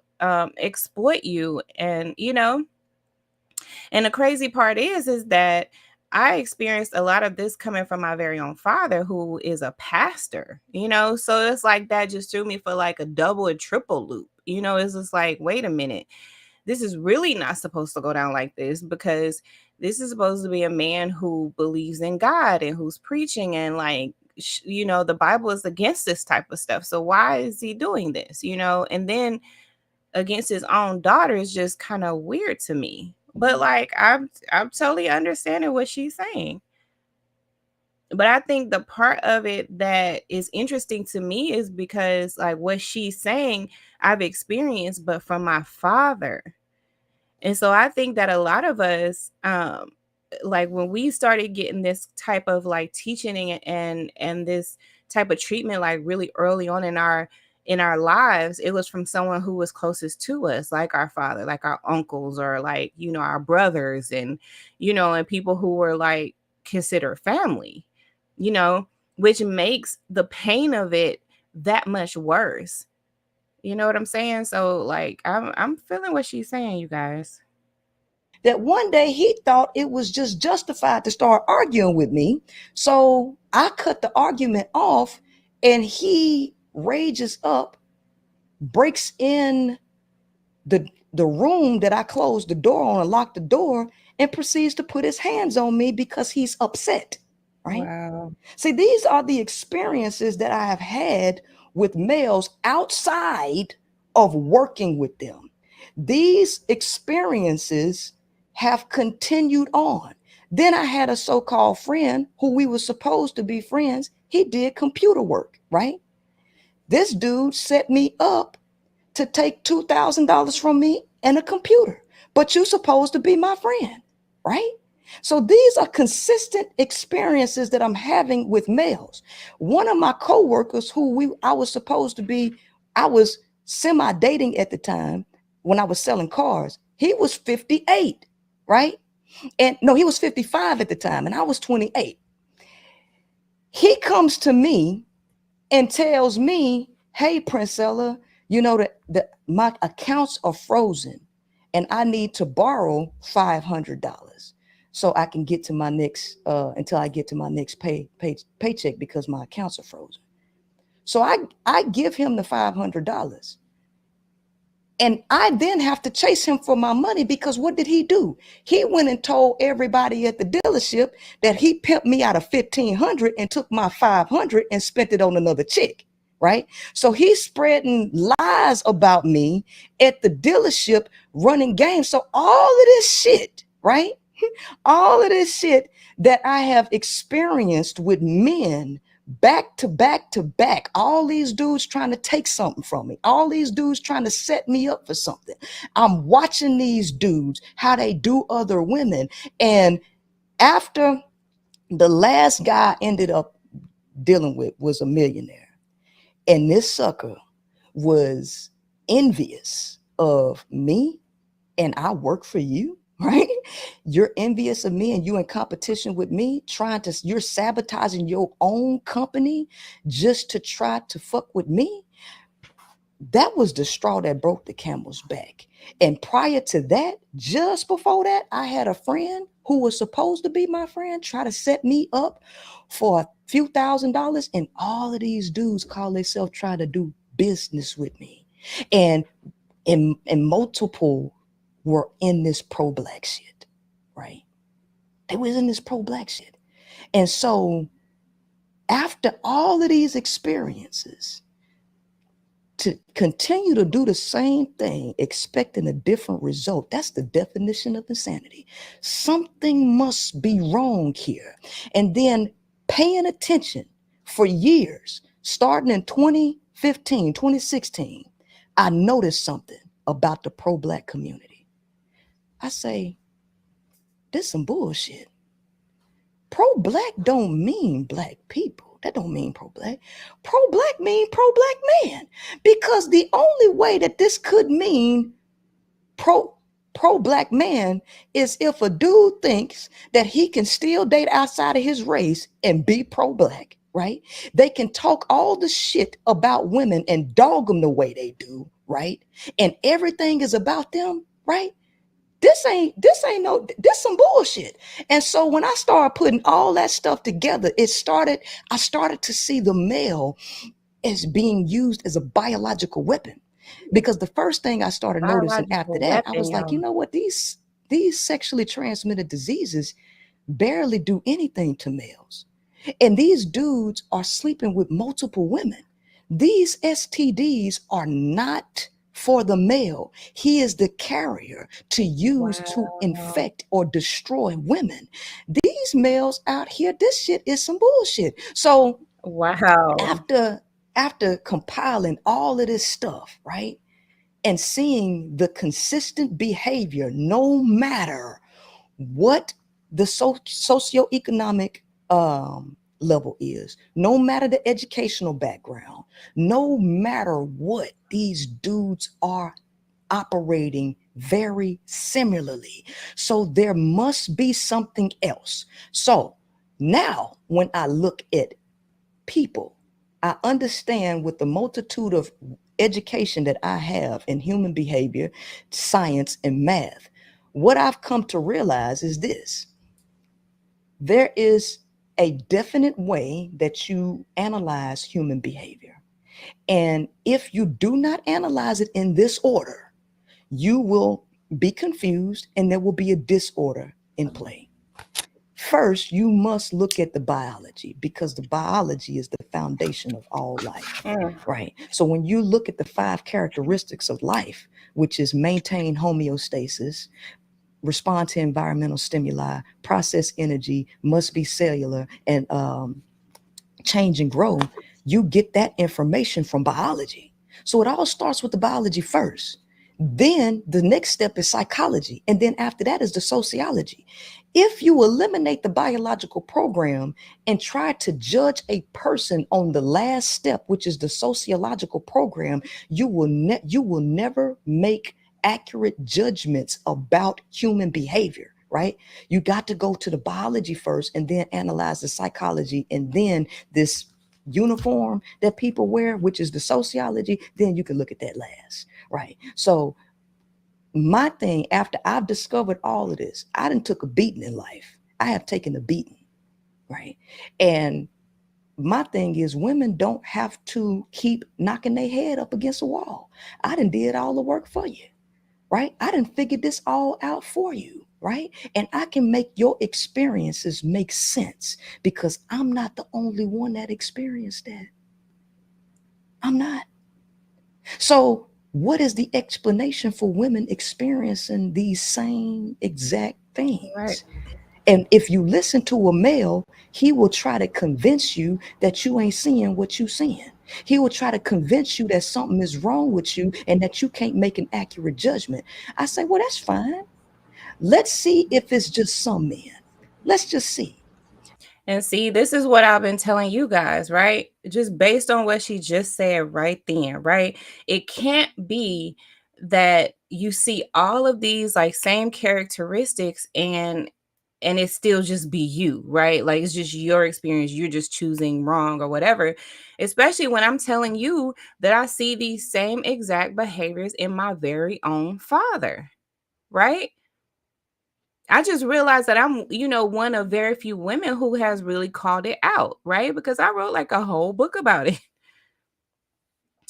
exploit you. And the crazy part is that I experienced a lot of this coming from my very own father, who is a pastor, So it's like that just threw me for like a double and triple loop. It's just like, wait a minute. This is really not supposed to go down like this, because this is supposed to be a man who believes in God and who's preaching, and like, the Bible is against this type of stuff. So why is he doing this? And then against his own daughter is just kind of weird to me. But like, I'm totally understanding what she's saying. But I think the part of it that is interesting to me is because like what she's saying, I've experienced, but from my father. And so I think that a lot of us, like when we started getting this type of like teaching and this type of treatment, like really early on in our lives, it was from someone who was closest to us, like our father, like our uncles, or like, our brothers, and people who were like considered family, you know, which makes the pain of it that much worse. You know what I'm saying? So like, I'm feeling what she's saying, you guys. That one day he thought it was just justified to start arguing with me. So I cut the argument off, and he rages up, breaks in the room that I closed the door on and locked the door, and proceeds to put his hands on me because he's upset. Right? Wow. See, these are the experiences that I have had with males outside of working with them. These experiences have continued on. Then I had a so-called friend who we were supposed to be friends. He did computer work, right? This dude set me up to take $2,000 from me and a computer, but you're supposed to be my friend, right? So these are consistent experiences that I'm having with males. One of my coworkers I was supposed to be, I was semi-dating at the time when I was selling cars. He was 58, right? And no, he was 55 at the time, and I was 28. He comes to me and tells me, hey, Princella, that my accounts are frozen and I need to borrow $500 so I can get to my next until I get to my next paycheck because my accounts are frozen. So I give him the $500. And I then have to chase him for my money, because what did he do? He went and told everybody at the dealership that he pimped me out of $1,500 and took my $500 and spent it on another chick, right? So he's spreading lies about me at the dealership, running games. So all of this shit, right? All of this shit that I have experienced with men back to back to back. All these dudes trying to take something from me. All these dudes trying to set me up for something. I'm watching these dudes, how they do other women. And after the last guy I ended up dealing with was a millionaire. And this sucker was envious of me, and I work for you, right? You're envious of me and you in competition with me, you're sabotaging your own company just to try to fuck with me. That was the straw that broke the camel's back. And prior to that, just before that, I had a friend who was supposed to be my friend try to set me up for a few $1,000s. And all of these dudes call themselves trying to do business with me. And multiple were in this pro-black shit, right? They was in this pro-black shit. And so after all of these experiences, to continue to do the same thing, expecting a different result, that's the definition of insanity. Something must be wrong here. And then paying attention for years, starting in 2015, 2016, I noticed something about the pro-black community. I say, this some bullshit. Pro-black don't mean black people. That don't mean pro-black. Pro-black mean pro-black man. Because the only way that this could mean pro-black man is if a dude thinks that he can still date outside of his race and be pro-black, right? They can talk all the shit about women and dog them the way they do, right? And everything is about them, right? This some bullshit. And so when I started putting all that stuff together, I started to see the male as being used as a biological weapon. Because the first thing I started noticing after that, I was like, you know what, these sexually transmitted diseases barely do anything to males. And these dudes are sleeping with multiple women. These STDs are not for the male. He is the carrier to use to infect or destroy women. These males out here, this shit is some bullshit. So after compiling all of this stuff, right, and seeing the consistent behavior, no matter what the socioeconomic level is, no matter the educational background, no matter what, these dudes are operating very similarly. So there must be something else. So now when I look at people, I understand with the multitude of education that I have in human behavior, science, and math, what I've come to realize is this: there is a definite way that you analyze human behavior. And if you do not analyze it in this order, you will be confused and there will be a disorder in play. First, you must look at the biology, because the biology is the foundation of all life, right? So when you look at the 5 characteristics of life, which is maintain homeostasis, respond to environmental stimuli, process energy, must be cellular, and change and grow, you get that information from biology. So it all starts with the biology first. Then the next step is psychology. And then after that is the sociology. If you eliminate the biological program and try to judge a person on the last step, which is the sociological program, you will never make accurate judgments about human behavior, right? You got to go to the biology first and then analyze the psychology, and then this uniform that people wear, which is the sociology, then you can look at that last, right? So my thing, after I've discovered all of this, I done took a beating in life. I have taken a beating, right? And my thing is, women don't have to keep knocking their head up against a wall. I done did all the work for you, right? I done figured this all out for you, right? And I can make your experiences make sense, because I'm not the only one that experienced that. I'm not. So what is the explanation for women experiencing these same exact things? Right. And if you listen to a male, he will try to convince you that you ain't seeing what you seeing. He will try to convince you that something is wrong with you and that you can't make an accurate judgment. I say, well, that's fine. Let's see if it's just some men. Let's just see. And see, this is what I've been telling you guys, right? Just based on what she just said right then, right? It can't be that you see all of these like same characteristics and it still just be you, right? Like it's just your experience, you're just choosing wrong or whatever. Especially when I'm telling you that I see these same exact behaviors in my very own father, right? I just realized that I'm, one of very few women who has really called it out, right? Because I wrote like a whole book about it.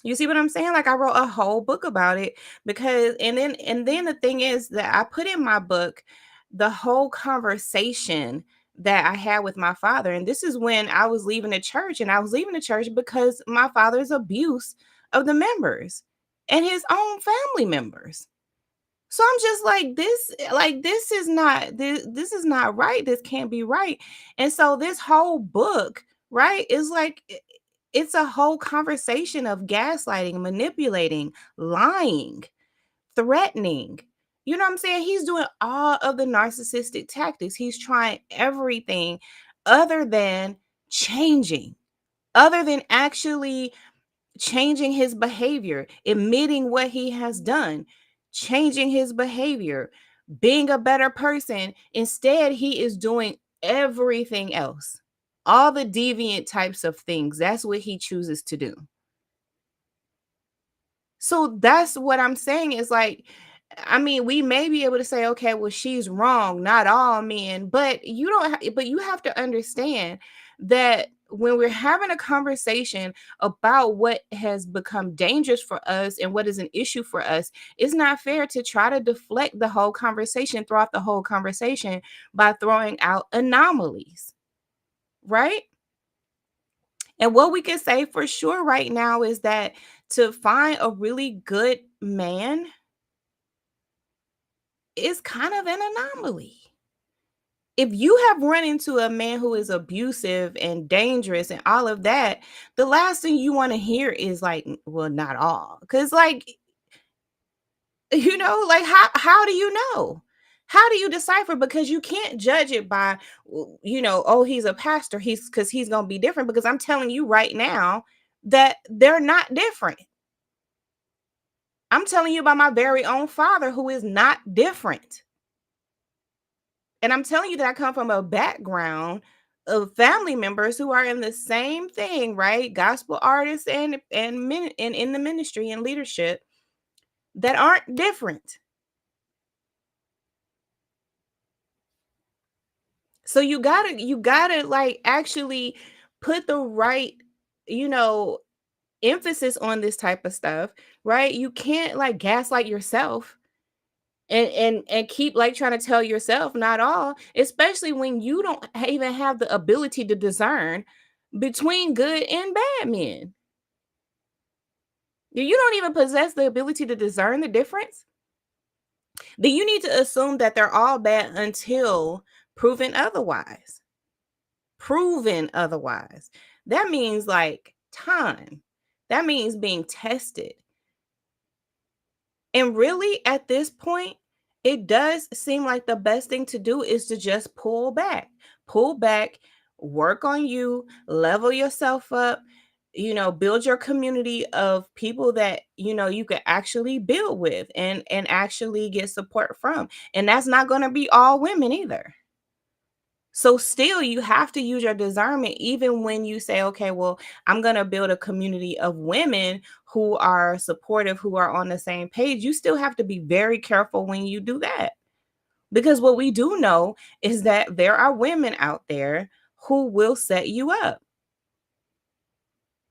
You see what I'm saying? Like I wrote a whole book about it because and then the thing is that I put in my book the whole conversation that I had with my father. And this is when I was leaving the church, and I was leaving the church because my father's abuse of the members and his own family members. So I'm just like this is not this is not right. This can't be right. And so this whole book, right, is like it's a whole conversation of gaslighting, manipulating, lying, threatening. You know what I'm saying? He's doing all of the narcissistic tactics. He's trying everything other than changing, other than actually changing his behavior, admitting what he has done, changing his behavior, being a better person. Instead, he is doing everything else, all the deviant types of things. That's what he chooses to do. So that's what I'm saying is like, I mean, we may be able to say, okay, well, she's wrong, not all men, but you don't, but you have to understand that when we're having a conversation about what has become dangerous for us and what is an issue for us, it's not fair to try to deflect the whole conversation throughout the whole conversation by throwing out anomalies, right? And what we can say for sure right now is that to find a really good man is kind of an anomaly. If you have run into a man who is abusive and dangerous and all of that, the last thing you want to hear is like, well, not all. Because, like, like how do you know? How do you decipher? Because you can't judge it by, oh, he's a pastor. He's gonna be different. Because I'm telling you right now that they're not different. I'm telling you about my very own father who is not different. And I'm telling you that I come from a background of family members who are in the same thing, right? Gospel artists and in the ministry and leadership that aren't different. So you gotta like actually put the right, you know, emphasis on this type of stuff, right? You can't like gaslight yourself and keep like trying to tell yourself not all, especially when you don't even have the ability to discern between good and bad men. You don't even possess the ability to discern the difference. Then you need to assume that they're all bad until proven otherwise. Proven otherwise. That means like time. That means being tested. And really, at this point, it does seem like the best thing to do is to just pull back, work on you, level yourself up, build your community of people that, you can actually build with and actually get support from. And that's not going to be all women either. So still you have to use your discernment even when you say, okay, well, I'm going to build a community of women who are supportive, who are on the same page. You still have to be very careful when you do that. Because what we do know is that there are women out there who will set you up,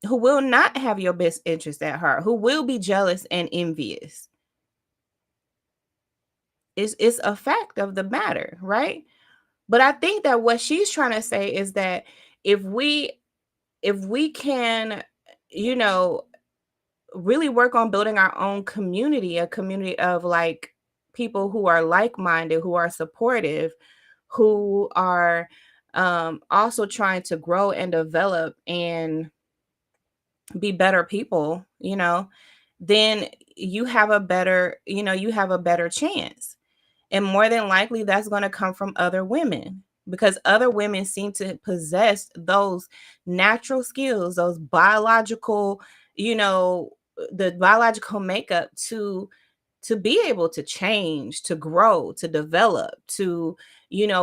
who will not have your best interest at heart, who will be jealous and envious. It's a fact of the matter, right? But I think that what she's trying to say is that if we can, you know, really work on building our own community, a community of like people who are like-minded, who are supportive, who are also trying to grow and develop and be better people, then you have a better, you have a better chance. And more than likely, that's going to come from other women, because other women seem to possess those natural skills, those biological, the biological makeup to be able to change, to grow, to develop, to,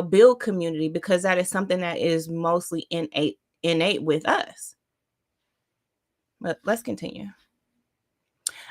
build community, because that is something that is mostly innate with us. But let's continue.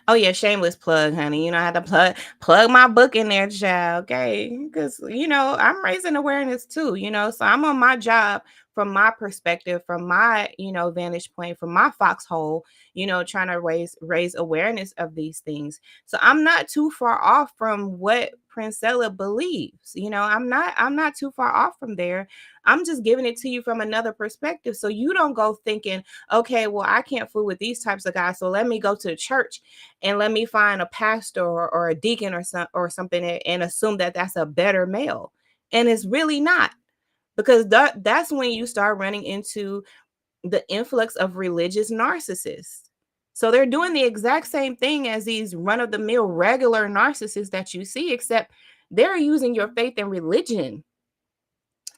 Oh yeah, shameless plug, honey. I had to plug my book in there, child. Okay, because I'm raising awareness too. So I'm on my job from my perspective, from my vantage point, from my foxhole. Trying to raise awareness of these things. So I'm not too far off from what Princella believes. I'm not too far off from there. I'm just giving it to you from another perspective, so you don't go thinking, okay, well, I can't fool with these types of guys, so let me go to the church and let me find a pastor or a deacon or something and assume that that's a better male. And it's really not, because that's when you start running into the influx of religious narcissists. So they're doing the exact same thing as these run-of-the-mill regular narcissists that you see, except they're using your faith and religion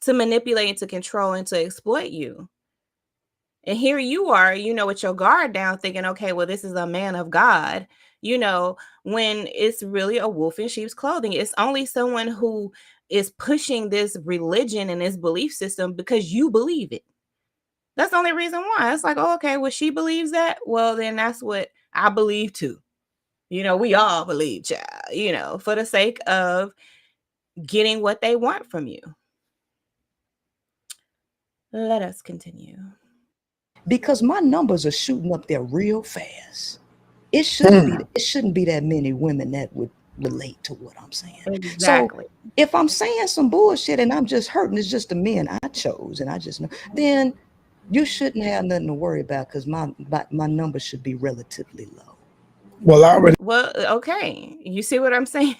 to manipulate and to control and to exploit you. And here you are, with your guard down, thinking, okay, well, this is a man of God, when it's really a wolf in sheep's clothing. It's only someone who is pushing this religion and this belief system because you believe it. That's the only reason why. It's like, oh, okay, well, she believes that. Well, then that's what I believe too. We all believe, child, for the sake of getting what they want from you. Let us continue. Because my numbers are shooting up there real fast. It shouldn't be that many women that would relate to what I'm saying. Exactly. So if I'm saying some bullshit and I'm just hurting, it's just the men I chose and I just know, then you shouldn't have nothing to worry about, because my numbers should be relatively low. Well, okay. You see what I'm saying?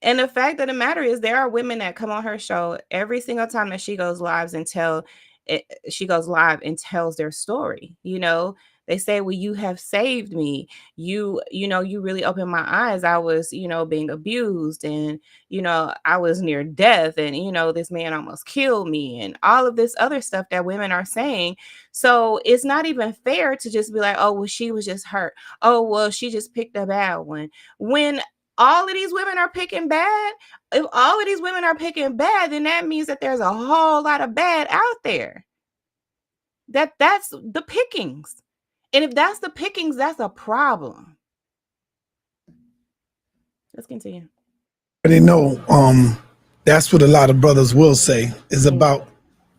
And the fact of the matter is, there are women that come on her show every single time that she goes live and tells their story. They say, well, you have saved me. You really opened my eyes. I was, being abused, and, I was near death, and, this man almost killed me, and all of this other stuff that women are saying. So it's not even fair to just be like, oh, well, she was just hurt. Oh, well, she just picked a bad one. When all of these women are picking bad, if all of these women are picking bad, then that means that there's a whole lot of bad out there. That's the pickings. And if that's the pickings, that's a problem. Let's continue. Already know, that's what a lot of brothers will say is about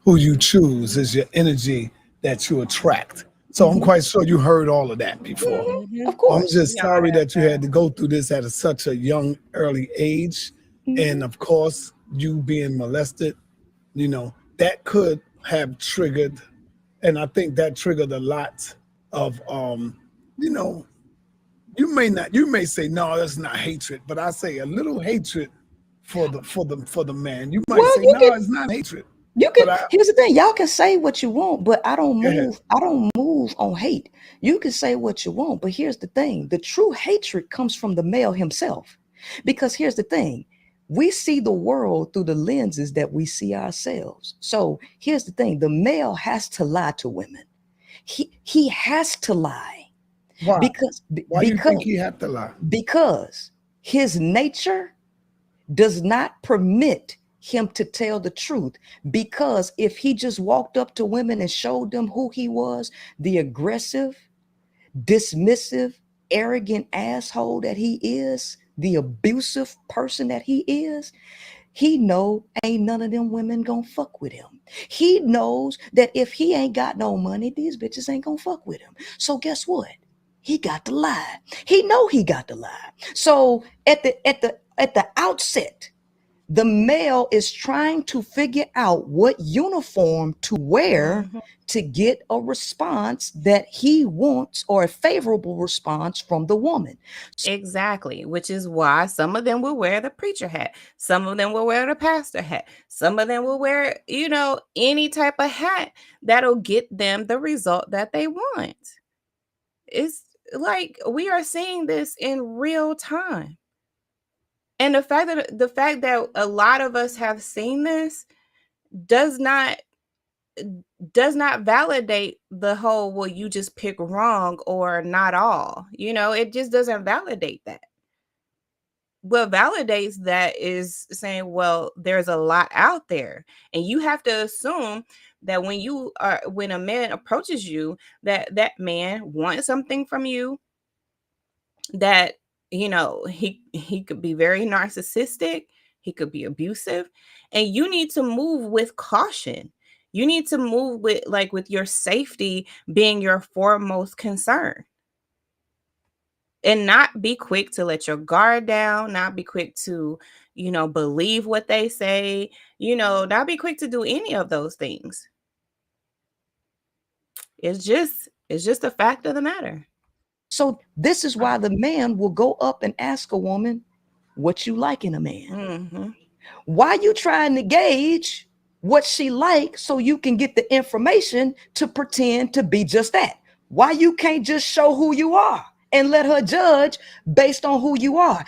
who you choose, is your energy that you attract. So I'm quite sure you heard all of that before. Of course. I'm just sorry that you had to go through this at such a young, early age. And of course, you being molested, that could have triggered, and I think that triggered a lot of, you may say, no, that's not hatred, but I say a little hatred for the man. You might say, no, it's not hatred. You can. Here's the thing: y'all can say what you want, but I don't move. I don't move on hate. You can say what you want, but here's the thing: the true hatred comes from the male himself. Because here's the thing: we see the world through the lenses that we see ourselves. So here's the thing: the male has to lie to women. He has to lie. Why? Why do you think he had to lie? Because his nature does not permit him to tell the truth. Because if he just walked up to women and showed them who he was, the aggressive, dismissive, arrogant asshole that he is, the abusive person that he is, he know ain't none of them women gonna fuck with him. He knows that if he ain't got no money, these bitches ain't gonna fuck with him. So guess what? He got to lie. He know he got to lie. So at the outset, The male is trying to figure out what uniform to wear to get a response that he wants, or a favorable response from the woman. Exactly, which is why some of them will wear the preacher hat. Some of them will wear the pastor hat. Some of them will wear, any type of hat that'll get them the result that they want. It's like we are seeing this in real time. And the fact that a lot of us have seen this does not validate the whole, well, you just pick wrong or not all. It just doesn't validate that. What validates that is saying, well, there's a lot out there, and you have to assume that when a man approaches you, that man wants something from you, that he could be very narcissistic, he could be abusive, and you need to move with caution. You need to move with your safety being your foremost concern, and not be quick to let your guard down, not be quick to believe what they say, not be quick to do any of those things. It's just a fact of the matter. So this is why the man will go up and ask a woman what you like in a man. Why you trying to gauge what she likes so you can get the information to pretend to be just that? Why you can't just show who you are and let her judge based on who you are?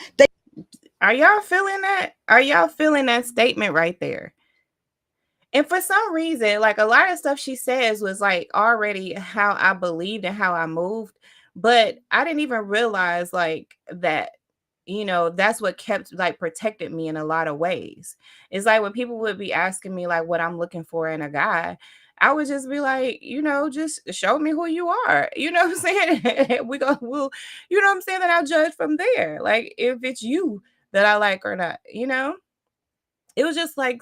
Are y'all feeling that? Are y'all feeling that statement right there? And for some reason, like, a lot of stuff she says was like already how I believed and how I moved, but I didn't even realize like that, that's what kept like protected me in a lot of ways. It's like when people would be asking me like what I'm looking for in a guy, I would just be like, just show me who you are. You know what I'm saying? We'll, you know what I'm saying? That I'll judge from there. Like if it's you that I like or not, it was just like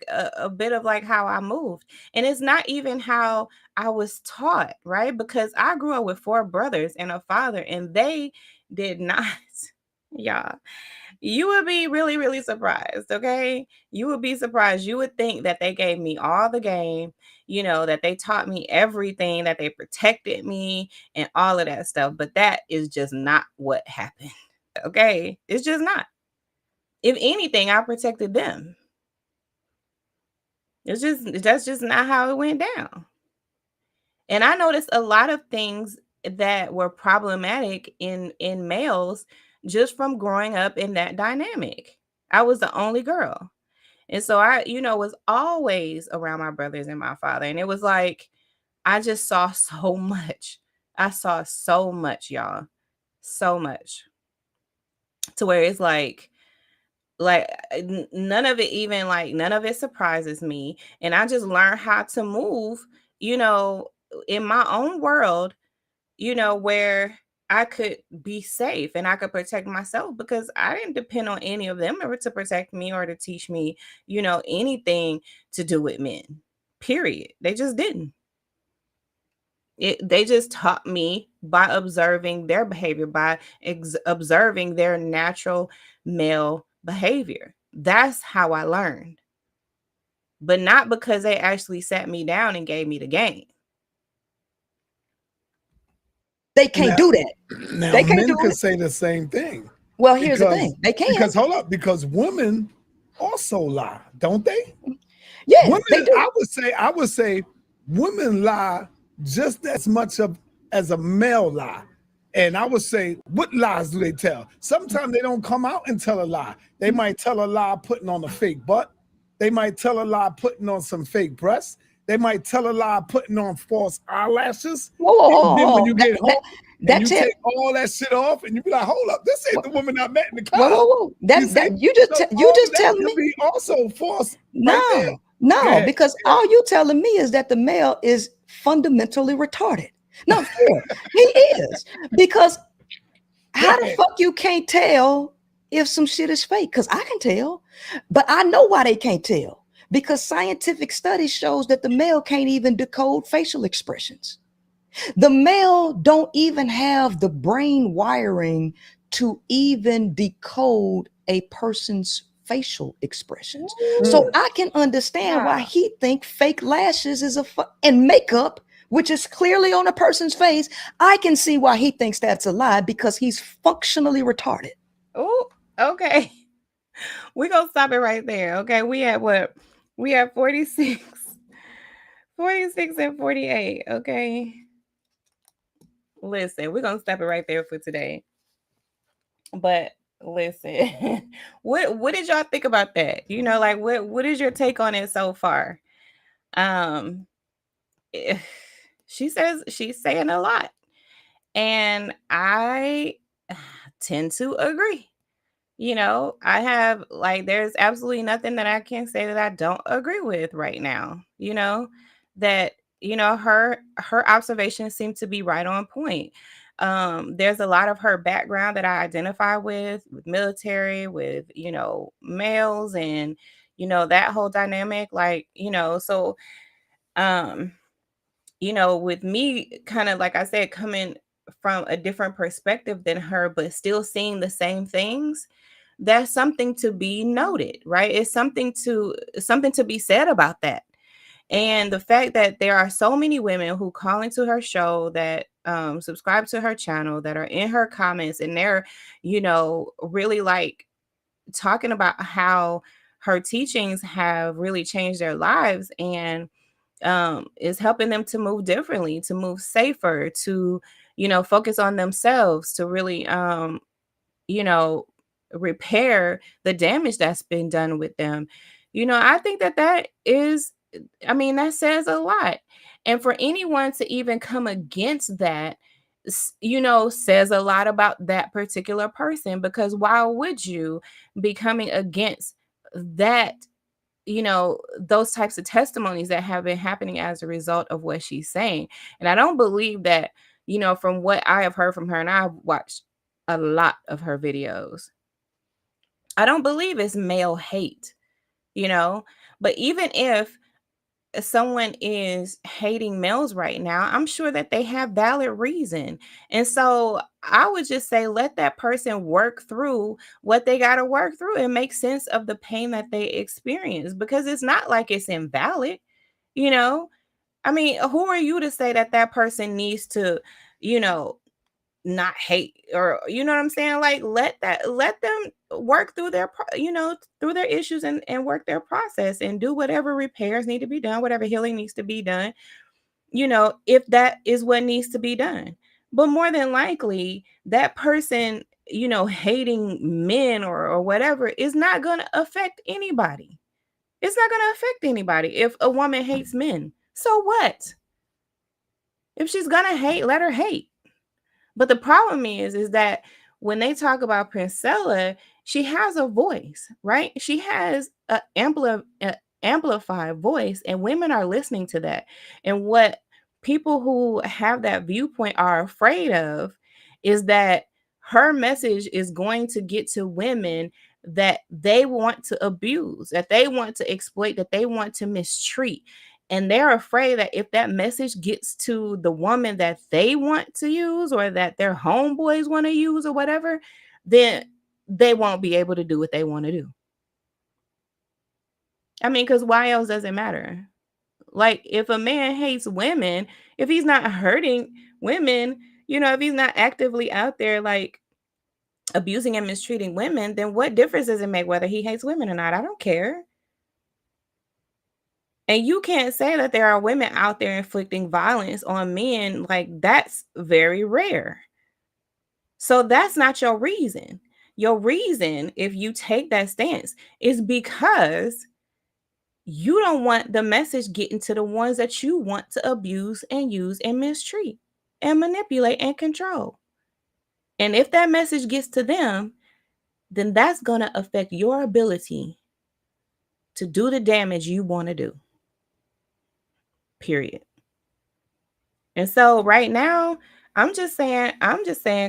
a bit of like how I moved. And it's not even how I was taught, right? Because I grew up with 4 brothers and a father, and they did not. Yeah. You would be really, really surprised, okay? You would be surprised. You would think that they gave me all the game, that they taught me everything, that they protected me and all of that stuff. But that is just not what happened, okay? It's just not. If anything, I protected them. That's just not how it went down. And I noticed a lot of things that were problematic in males just from growing up in that dynamic. I was the only girl. And so I, was always around my brothers and my father. And it was like I just saw so much. I saw so much, y'all. So much. To where it's like none of it surprises me, and I just learned how to move in my own world, where I could be safe and I could protect myself, because I didn't depend on any of them ever to protect me or to teach me anything to do with men, period. They just didn't. They just taught me by observing their behavior, by observing their natural male behavior. That's how I learned. But not because they actually sat me down and gave me the game. They can't do that. Now, they can't men do can it. say the same thing. Well, here's the thing. They can. Because, hold up, because women also lie, don't they? Yeah, women, they do. I would say women lie just as much as a male lie. And I would say, what lies do they tell? Sometimes they don't come out and tell a lie. They might tell a lie putting on a fake butt. They might tell a lie putting on some fake breasts. They might tell a lie putting on false eyelashes. Whoa. Then when you get home, and you That's it. take all that shit off, and you be like, "Hold up, this ain't the woman I met in the car." Whoa. You just telling me be also false. No, right there. no, because all you telling me is that the male is fundamentally retarded. No, sure, he is. Because how the fuck you can't tell if some shit is fake? Because I can tell, but I know why they can't tell. Because scientific study shows that the male can't even decode facial expressions. The male don't even have the brain wiring to even decode a person's facial expressions. Ooh, So I can understand why yeah. he think fake lashes is and makeup, which is clearly on a person's face. I can see why he thinks that's a lie, because he's functionally retarded. Oh, okay. We're gonna stop it right there. Okay. We had what? We had 46, 46 and 48. Okay. Listen, we're gonna stop it right there for today. But listen, what did y'all think about that? Like what is your take on it so far? Um eh, she says she's saying a lot. And I tend to agree. I have like there's absolutely nothing that I can say that I don't agree with right now. That her observations seem to be right on point. There's a lot of her background that I identify with military, with males, and that whole dynamic. Like so um with me kind of like I said, coming from a different perspective than her, but still seeing the same things, that's something to be noted, right? It's something to be said about that. And the fact that there are so many women who call into her show, that subscribe to her channel, that are in her comments, and they're, really like talking about how her teachings have really changed their lives, and is helping them to move differently, to move safer, to focus on themselves, to really you know repair the damage that's been done with them. I think that is, I mean, that says a lot. And for anyone to even come against that, says a lot about that particular person, because why would you be coming against that, those types of testimonies that have been happening as a result of what she's saying? And I don't believe that, from what I have heard from her, and I've watched a lot of her videos, I don't believe it's male hate, you know? But even if someone is hating males right now, I'm sure that they have valid reason. And so I would just say let that person work through what they got to work through and make sense of the pain that they experience, because it's not like it's invalid, you know? I mean, who are you to say that that person needs to, you know, not hate, or what I'm saying? Like let them work through through their issues, and work their process, and do whatever repairs need to be done, whatever healing needs to be done, if that is what needs to be done. But more than likely, that person, hating men, or whatever, is not going to affect anybody. It's not going to affect anybody if a woman hates men. So what? If she's going to hate, let her hate. But the problem is that when they talk about Princella, she has a voice, right? She has an amplified voice, and women are listening to that. And what people who have that viewpoint are afraid of is that her message is going to get to women that they want to abuse, that they want to exploit, that they want to mistreat. And they're afraid that if that message gets to the woman that they want to use, or that their homeboys want to use, or whatever, then they won't be able to do what they want to do. I mean, because why else does it matter? Like, if a man hates women, if he's not hurting women, if he's not actively out there like abusing and mistreating women, then what difference does it make whether he hates women or not? I don't care. And you can't say that there are women out there inflicting violence on men. Like, that's very rare. So that's not your reason. Your reason, if you take that stance, is because you don't want the message getting to the ones that you want to abuse and use and mistreat and manipulate and control. And if that message gets to them, then that's going to affect your ability to do the damage you want to do. Period. And so right now, I'm just saying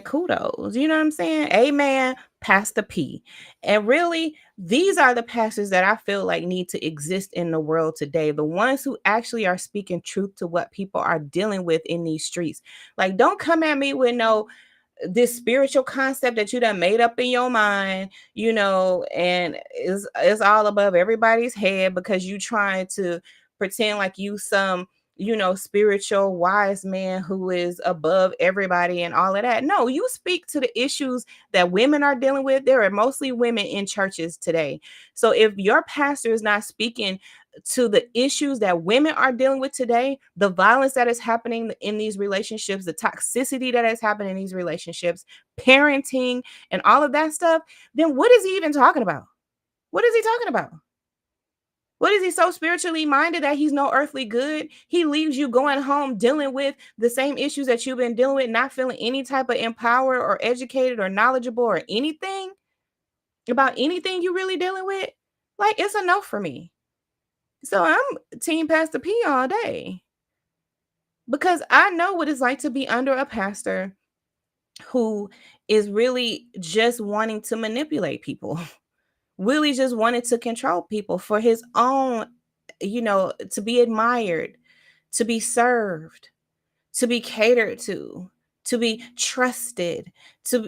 kudos. You know what I'm saying? Amen. Pastor P. And really, these are the pastors that I feel like need to exist in the world today. The ones who actually are speaking truth to what people are dealing with in these streets. Like, don't come at me with no this spiritual concept that you done made up in your mind, and it's all above everybody's head because you trying to pretend like you some, spiritual wise man who is above everybody and all of that. No, you speak to the issues that women are dealing with. There are mostly women in churches today. So if your pastor is not speaking to the issues that women are dealing with today, the violence that is happening in these relationships, the toxicity that is happening in these relationships, parenting, and all of that stuff, then what is he even talking about? What is he talking about? What is he so spiritually minded that he's no earthly good? He leaves you going home dealing with the same issues that you've been dealing with, not feeling any type of empowered or educated or knowledgeable or anything about anything you really dealing with. Like, it's a no for me. So I'm team Pastor P all day because I know what it's like to be under a pastor who is really just wanting to manipulate people, really just wanted to control people for his own, to be admired, to be served, to be catered to be trusted, to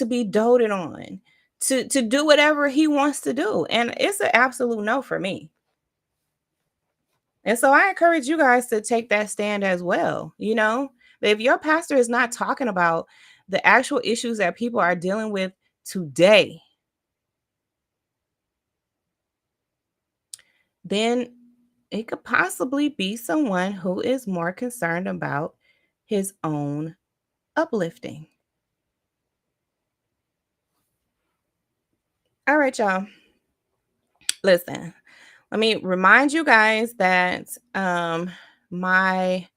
be doted on, to do whatever he wants to do. And it's an absolute no for me. And so I encourage you guys to take that stand as well. If your pastor is not talking about the actual issues that people are dealing with today, then it could possibly be someone who is more concerned about his own uplifting. All right, y'all. Listen, let me remind you guys that my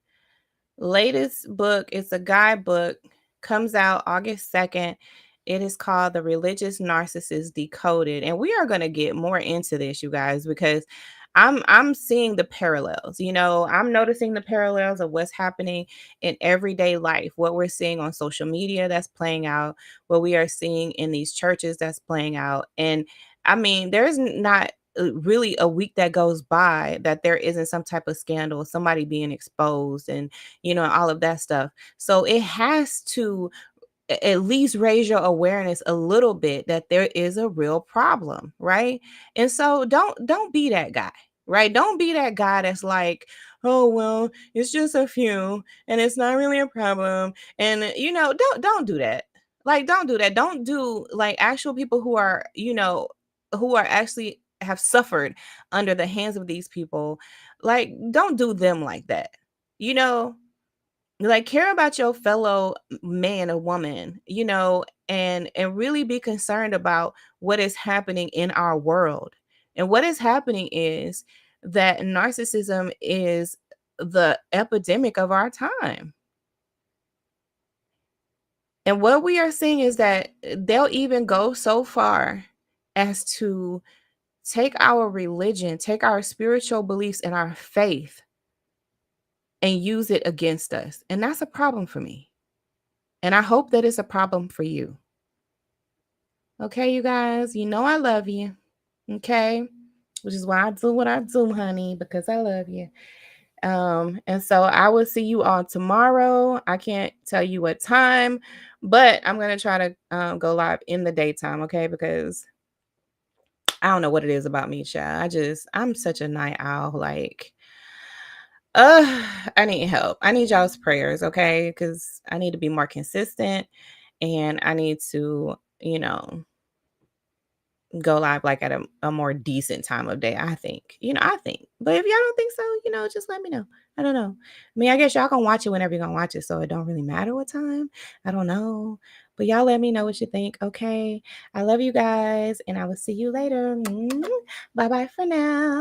latest book, it's a guidebook, comes out August 2nd. It is called The Religious Narcissist Decoded. And we are going to get more into this, you guys, because I'm seeing the parallels. I'm noticing the parallels of what's happening in everyday life, what we're seeing on social media that's playing out, what we are seeing in these churches that's playing out. And I mean, there's not really a week that goes by that there isn't some type of scandal, somebody being exposed, and all of that stuff. So it has to at least raise your awareness a little bit that there is a real problem, right? And so don't be that guy, right? Don't be that guy that's like, oh well, it's just a few and it's not really a problem. And don't do that. Like, don't do that. Don't do like actual people who are, who are actually have suffered under the hands of these people. Like, don't do them like that. You know, like, care about your fellow man or woman, and really be concerned about what is happening in our world. And what is happening is that narcissism is the epidemic of our time. And what we are seeing is that they'll even go so far as to take our religion, take our spiritual beliefs and our faith and use it against us. And that's a problem for me. And I hope that it's a problem for you. Okay, you guys, I love you. Okay, which is why I do what I do, honey, because I love you. And so I will see you all tomorrow. I can't tell you what time, but I'm gonna try to go live in the daytime, okay? Because I don't know what it is about me, child. I'm such a night owl. Like, I need help. I need y'all's prayers, okay? Because I need to be more consistent, and I need to, go live like at a more decent time of day, I think. I think. But if y'all don't think so, just let me know. I don't know. I mean, I guess y'all gonna watch it whenever you're gonna watch it, so it don't really matter what time. I don't know. But y'all let me know what you think, okay? I love you guys, and I will see you later. Bye-bye for now.